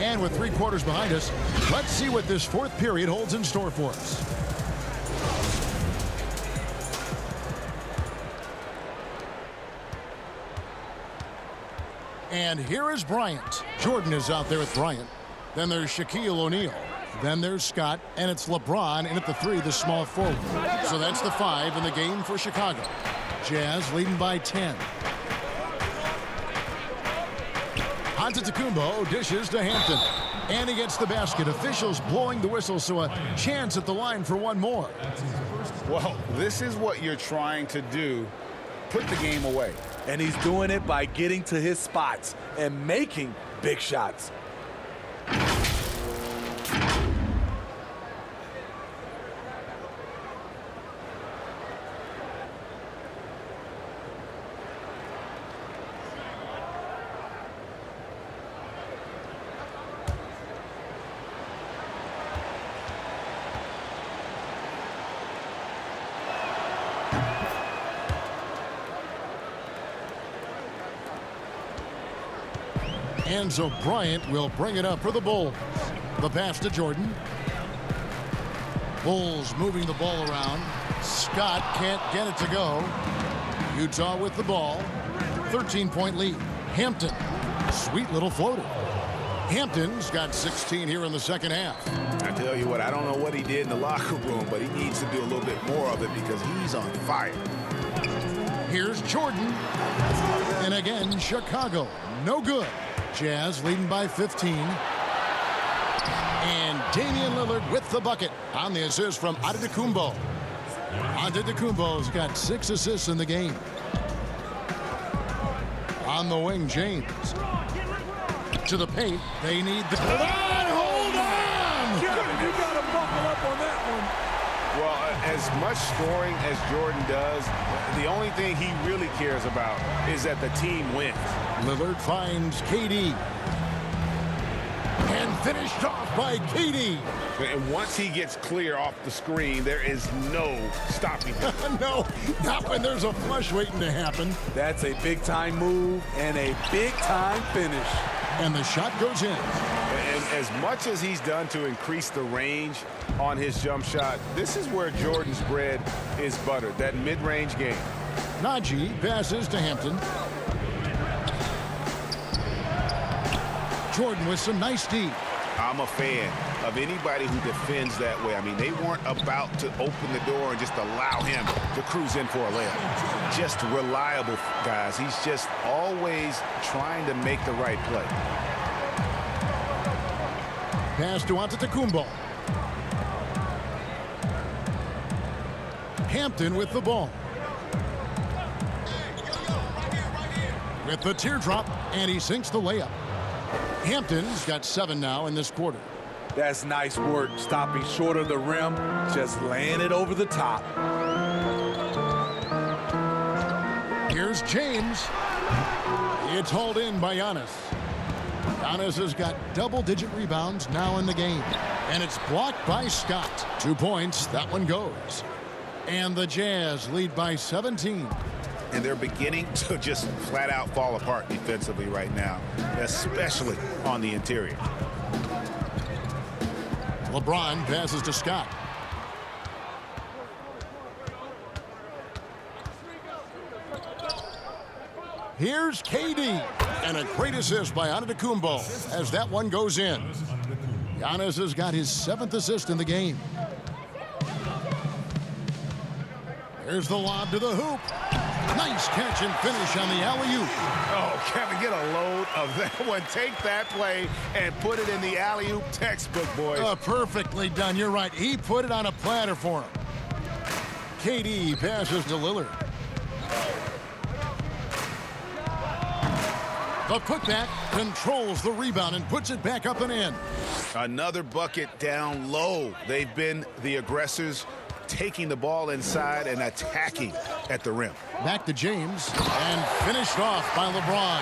And with 3 quarters behind us, let's see what this fourth period holds in store for us. And here is Bryant. Jordan is out there with Bryant. Then there's Shaquille O'Neal. Then there's Scott, and it's LeBron, and at the 3, the small forward. So that's the 5 in the game for Chicago. Jazz leading by 10. Antetokounmpo dishes to Hampton. And he gets the basket. Officials blowing the whistle, so a chance at the line for one more. Well, this is what you're trying to do. Put the game away. And he's doing it by getting to his spots and making big shots. And so Bryant will bring it up for the Bulls. The pass to Jordan. Bulls moving the ball around. Scott can't get it to go. Utah with the ball. 13-point lead. Hampton. Sweet little floater. Hampton's got 16 here in the second half. I tell you what, I don't know what he did in the locker room, but he needs to do a little bit more of it because he's on fire. Here's Jordan. And again, Chicago. No good. Jazz leading by 15. And Damian Lillard with the bucket on the assist from Antetokounmpo. Antetokounmpo's got 6 assists in the game. On the wing, James. To the paint. They need the... Hold on! Kevin, you got to buckle up on that one. Well, as much scoring as Jordan does, the only thing he really cares about is that the team wins. Lillard finds KD. And finished off by KD. And once he gets clear off the screen, there is no stopping him. No, not when there's a flush waiting to happen. That's a big-time move and a big-time finish. And the shot goes in. And as much as he's done to increase the range on his jump shot, this is where Jordan's bread is buttered, that mid-range game. Najee passes to Hampton. Jordan with some nice D. I'm a fan of anybody who defends that way. I mean, they weren't about to open the door and just allow him to cruise in for a layup. Just reliable, guys. He's just always trying to make the right play. Pass to Antetokounmpo. Hampton with the ball. With the teardrop, and he sinks the layup. Hampton's got 7 now in this quarter. That's nice work, stopping short of the rim, just laying it over the top. Here's James. It's hauled in by Giannis. Giannis has got double-digit rebounds now in the game. And it's blocked by Scott. 2 points, that one goes. And the Jazz lead by 17. And they're beginning to just flat out fall apart defensively right now, especially on the interior. LeBron passes to Scott. Here's KD. And a great assist by Antetokounmpo as that one goes in. Giannis has got his 7th assist in the game. Here's the lob to the hoop. Nice catch and finish on the alley-oop. Oh, Kevin, get a load of that one. Take that play and put it in the alley-oop textbook, boys. Perfectly done. You're right. He put it on a platter for him. KD passes to Lillard. The putback controls the rebound and puts it back up and in. Another bucket down low. They've been the aggressors, taking the ball inside and attacking at the rim. Back to James, and finished off by LeBron.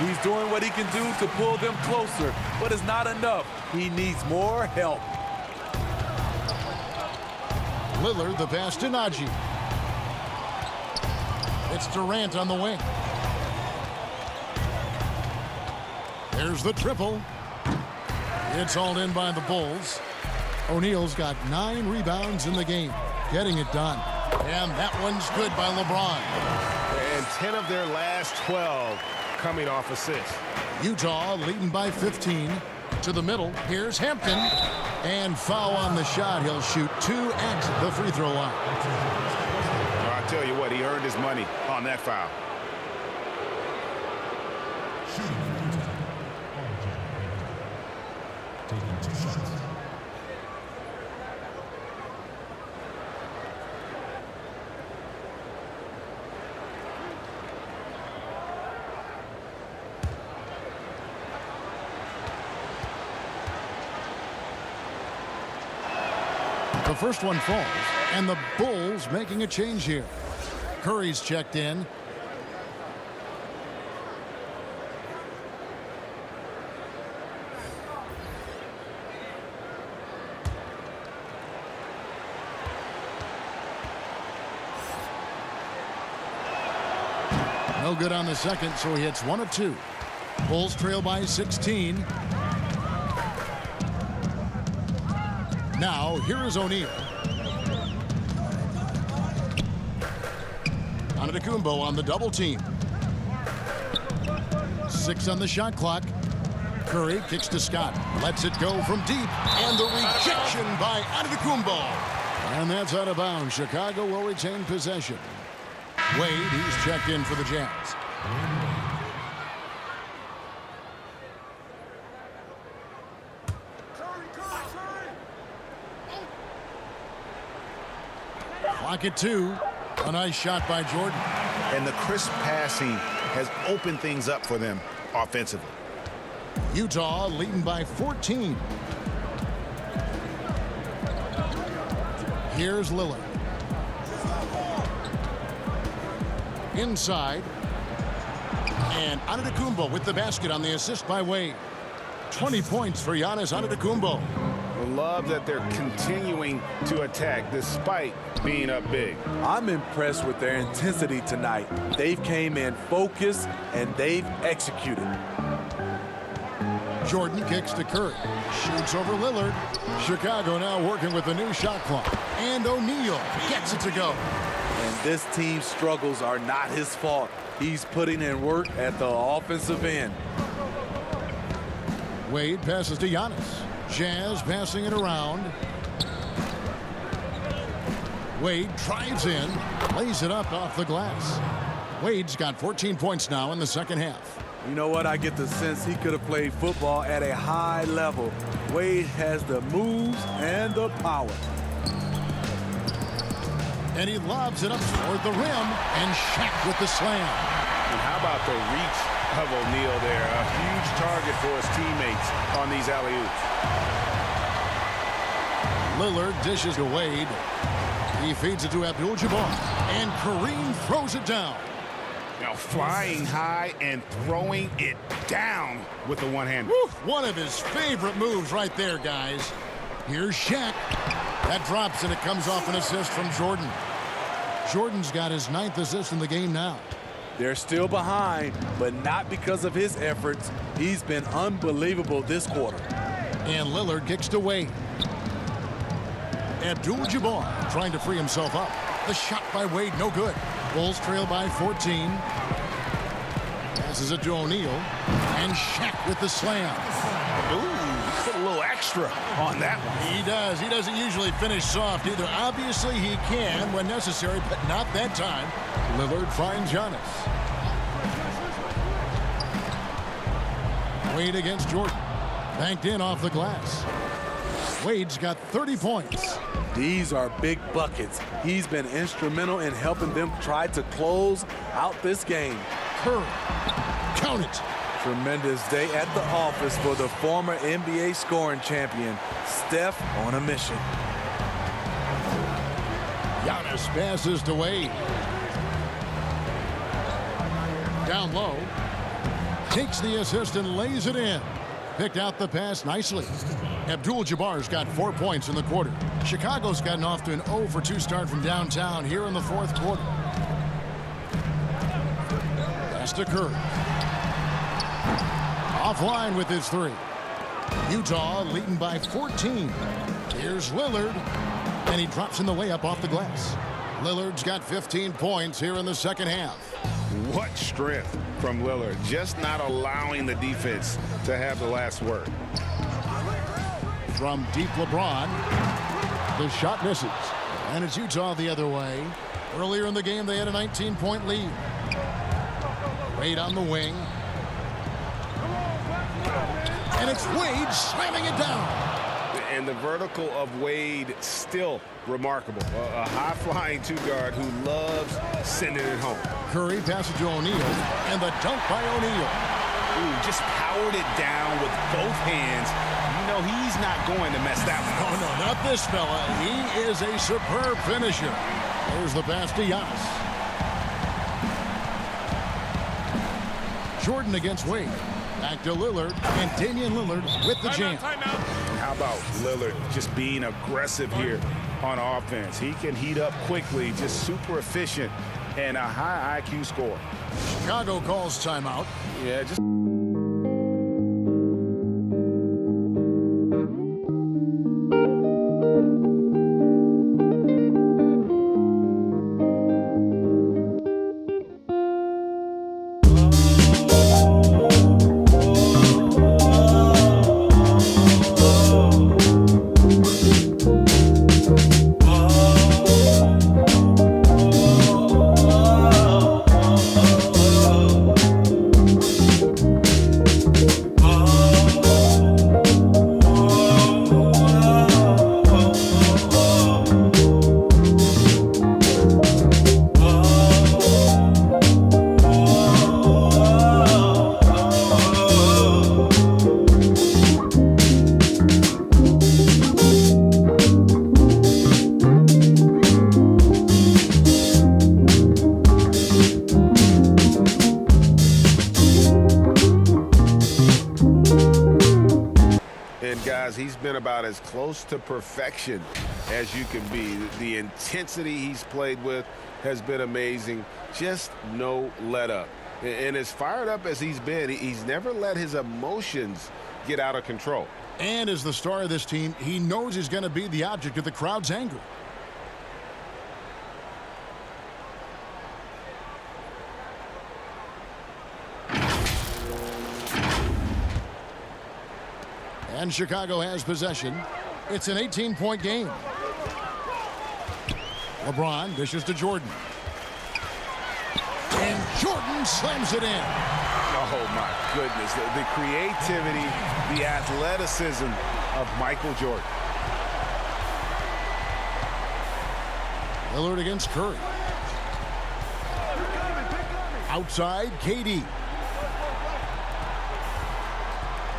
He's doing what he can do to pull them closer, but it's not enough. He needs more help. Lillard, the pass to Najee. It's Durant on the wing. There's the triple. It's hauled in by the Bulls. O'Neal's got 9 rebounds in the game, getting it done. And that one's good by LeBron. And 10 of their last 12 coming off assists. Utah leading by 15. To the middle, here's Hampton. And foul on the shot. He'll shoot 2 at the free throw line. I tell you what, he earned his money on that foul. Taking 2 shots. The first one falls, and the Bulls making a change here. Curry's checked in. No good on the second, so he hits 1 of 2. Bulls trail by 16. Now, here is O'Neal. Antetokounmpo on the double team. 6 on the shot clock. Curry kicks to Scott. Lets it go from deep. And the rejection by Antetokounmpo. And that's out of bounds. Chicago will retain possession. Wade, he's checked in for the Jazz. Clock at 2. A nice shot by Jordan. And the crisp passing has opened things up for them offensively. Utah leading by 14. Here's Lillard. Inside. And Antetokounmpo with the basket on the assist by Wade. 20 points for Giannis Antetokounmpo. I love that they're continuing to attack despite being up big. I'm impressed with their intensity tonight. They've came in focused and they've executed. Jordan kicks to Curry. Shoots over Lillard. Chicago now working with the new shot clock. And O'Neal gets it to go. And this team's struggles are not his fault. He's putting in work at the offensive end. Wade passes to Giannis. Jazz passing it around. Wade drives in, lays it up off the glass. Wade's got 14 points now in the second half. You know what? I get the sense he could have played football at a high level. Wade has the moves and the power. And he lobs it up toward the rim, and Shaq with the slam. And how about the reach of O'Neal there? A huge target for his teammates on these alley-oops. Lillard dishes to Wade. He feeds it to Abdul-Jabbar, and Kareem throws it down. Now flying high and throwing it down with the one-hand. One of his favorite moves right there, guys. Here's Shaq. That drops, and it comes off an assist from Jordan. Jordan's got his 9th assist in the game now. They're still behind, but not because of his efforts. He's been unbelievable this quarter. And Lillard kicks to Wade. Abdul-Jabbar trying to free himself up. The shot by Wade, no good. Bulls trail by 14. Passes it to O'Neal. And Shaq with the slam. Ooh, put a little extra on that one. He does. He doesn't usually finish soft either. Obviously, he can when necessary, but not that time. Lillard finds Giannis. Wade against Jordan. Banked in off the glass. Wade's got 30 points. These are big buckets. He's been instrumental in helping them try to close out this game. Curry. Count it. Tremendous day at the office for the former NBA scoring champion, Steph on a mission. Giannis passes to Wade. Down low. Takes the assist and lays it in. Picked out the pass nicely. Abdul-Jabbar's got 4 points in the quarter. Chicago's gotten off to an 0-for-2 start from downtown here in the fourth quarter. Pass to Curry. Offline with his 3. Utah leading by 14. Here's Lillard. And he drops in the layup off the glass. Lillard's got 15 points here in the second half. What strength from Lillard. Just not allowing the defense to have the last word. From deep LeBron. The shot misses. And it's Utah the other way. Earlier in the game, they had a 19-point lead. Wade on the wing. And it's Wade slamming it down. And the vertical of Wade still remarkable. A high-flying two-guard who loves sending it home. Curry passes to O'Neal, and the dunk by O'Neal. Ooh, just powered it down with both hands. You know he's not going to mess that one up. Oh, no, not this fella. He is a superb finisher. There's the pass to Giannis. Jordan against Wade. Back to Lillard, and Damian Lillard with the jam. Timeout. How about Lillard just being aggressive here on offense? He can heat up quickly, just super efficient, and a high IQ score. Chicago calls timeout. Yeah, just... He's been about as close to perfection as you can be. The intensity he's played with has been amazing. Just no let up. And as fired up as he's been, he's never let his emotions get out of control. And as the star of this team, he knows he's going to be the object of the crowd's anger. And Chicago has possession. It's an 18-point game. LeBron dishes to Jordan. And Jordan slams it in. Oh, my goodness. The creativity, the athleticism of Michael Jordan. Lillard against Curry. Outside, KD.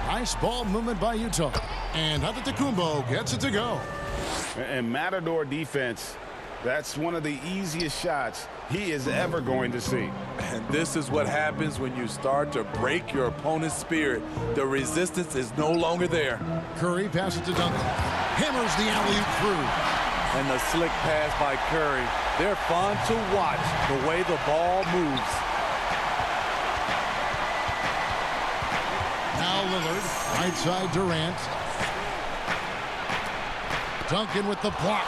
Nice ball movement by Utah. And Antetokounmpo gets it to go. And Matador defense, that's one of the easiest shots he is ever going to see. And this is what happens when you start to break your opponent's spirit. The resistance is no longer there. Curry passes to Duncan. Hammers the alley-oop through. And the slick pass by Curry. They're fun to watch the way the ball moves. Now Lillard, right side Durant. Duncan with the block.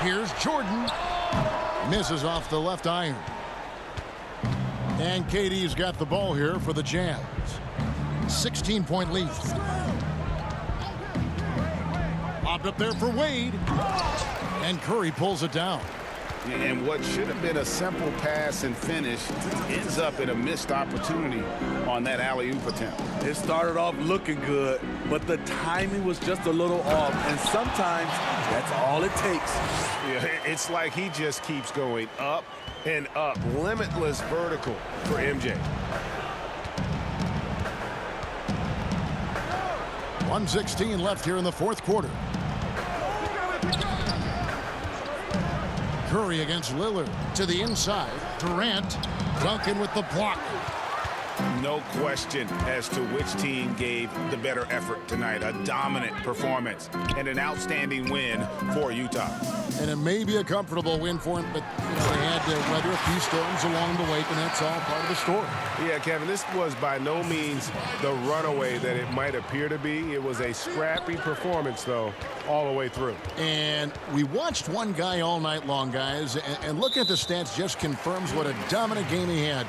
Here's Jordan. Misses off the left iron. And KD's got the ball here for the Jazz. 16-point lead. Lobbed up there for Wade. And Curry pulls it down. And what should have been a simple pass and finish ends up in a missed opportunity on that alley-oop attempt. It started off looking good, but the timing was just a little off. And sometimes that's all it takes. Yeah, it's like he just keeps going up and up. Limitless vertical for MJ. 1:16 left here in the fourth quarter. Curry against Lillard to the inside. Durant, Duncan with the block. No question as to which team gave the better effort tonight. A dominant performance and an outstanding win for Utah. And it may be a comfortable win for him, but they had to weather a few storms along the way, and that's all part of the story. Yeah, Kevin, this was by no means the runaway that it might appear to be. It was a scrappy performance, though, all the way through. And we watched one guy all night long, guys, and looking at the stats just confirms what a dominant game he had.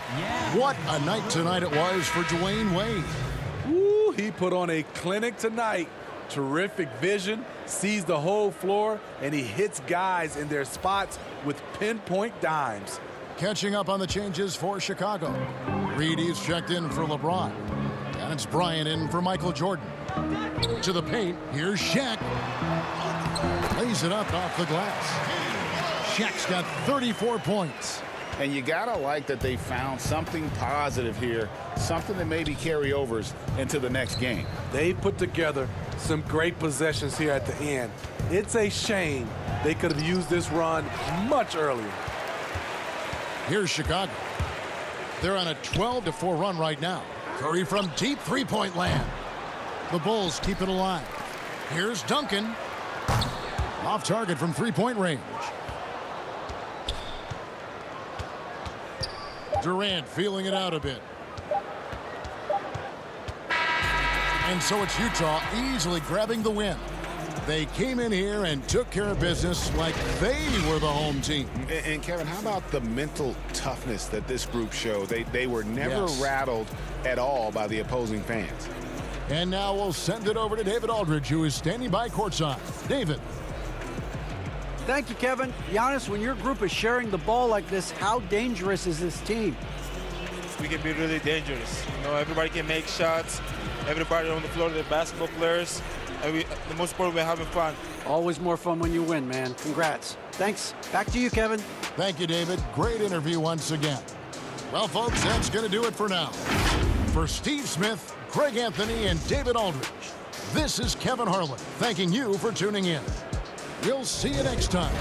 What a night tonight it was for Dwayne Wade. Ooh, he put on a clinic tonight. Terrific vision, sees the whole floor, and he hits guys in their spots with pinpoint dimes. Catching up on the changes for Chicago. Reedy's checked in for LeBron. And it's Bryant in for Michael Jordan. To the paint, here's Shaq. Lays it up off the glass. Shaq's got 34 points. And you gotta like that they found something positive here, something that maybe carry overs into the next game. They put together some great possessions here at the end. It's a shame they could have used this run much earlier. Here's Chicago. They're on a 12-4 run right now. Curry from deep three-point land. The Bulls keep it alive. Here's Duncan. Off target from three-point range. Durant feeling it out a bit. And so it's Utah easily grabbing the win. They came in here and took care of business like they were the home team. And Kevin, how about the mental toughness that this group showed? They were never rattled at all by the opposing fans. And now we'll send it over to David Aldridge, who is standing by courtside. David. Thank you, Kevin. Giannis, when your group is sharing the ball like this, how dangerous is this team? We can be really dangerous. You know, everybody can make shots. Everybody on the floor, they're basketball players. And the most important, we're having fun. Always more fun when you win, man. Congrats. Thanks. Back to you, Kevin. Thank you, David. Great interview once again. Well, folks, that's going to do it for now. For Steve Smith, Greg Anthony, and David Aldridge, this is Kevin Harlan thanking you for tuning in. We'll see you next time.